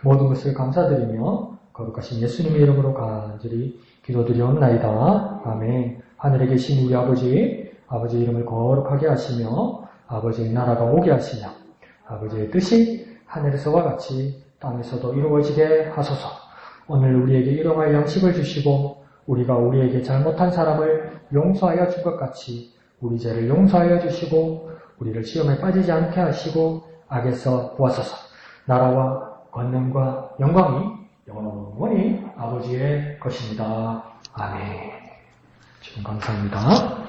모든 것을 감사드리며 거룩하신 예수님의 이름으로 간절히 기도드리옵나이다. 아멘. 하늘에 계신 우리 아버지 이름을 거룩하게 하시며 아버지의 나라가 오게 하시며 아버지의 뜻이 하늘에서와 같이 땅에서도 이루어지게 하소서. 오늘 우리에게 일용할 양식을 주시고 우리가 우리에게 잘못한 사람을 용서하여 준 것 같이 우리 죄를 용서하여 주시고 우리를 시험에 빠지지 않게 하시고 악에서 구하소서. 나라와 권능과 영광이 영원히 아버지의 것입니다. 아멘. 지금 감사합니다.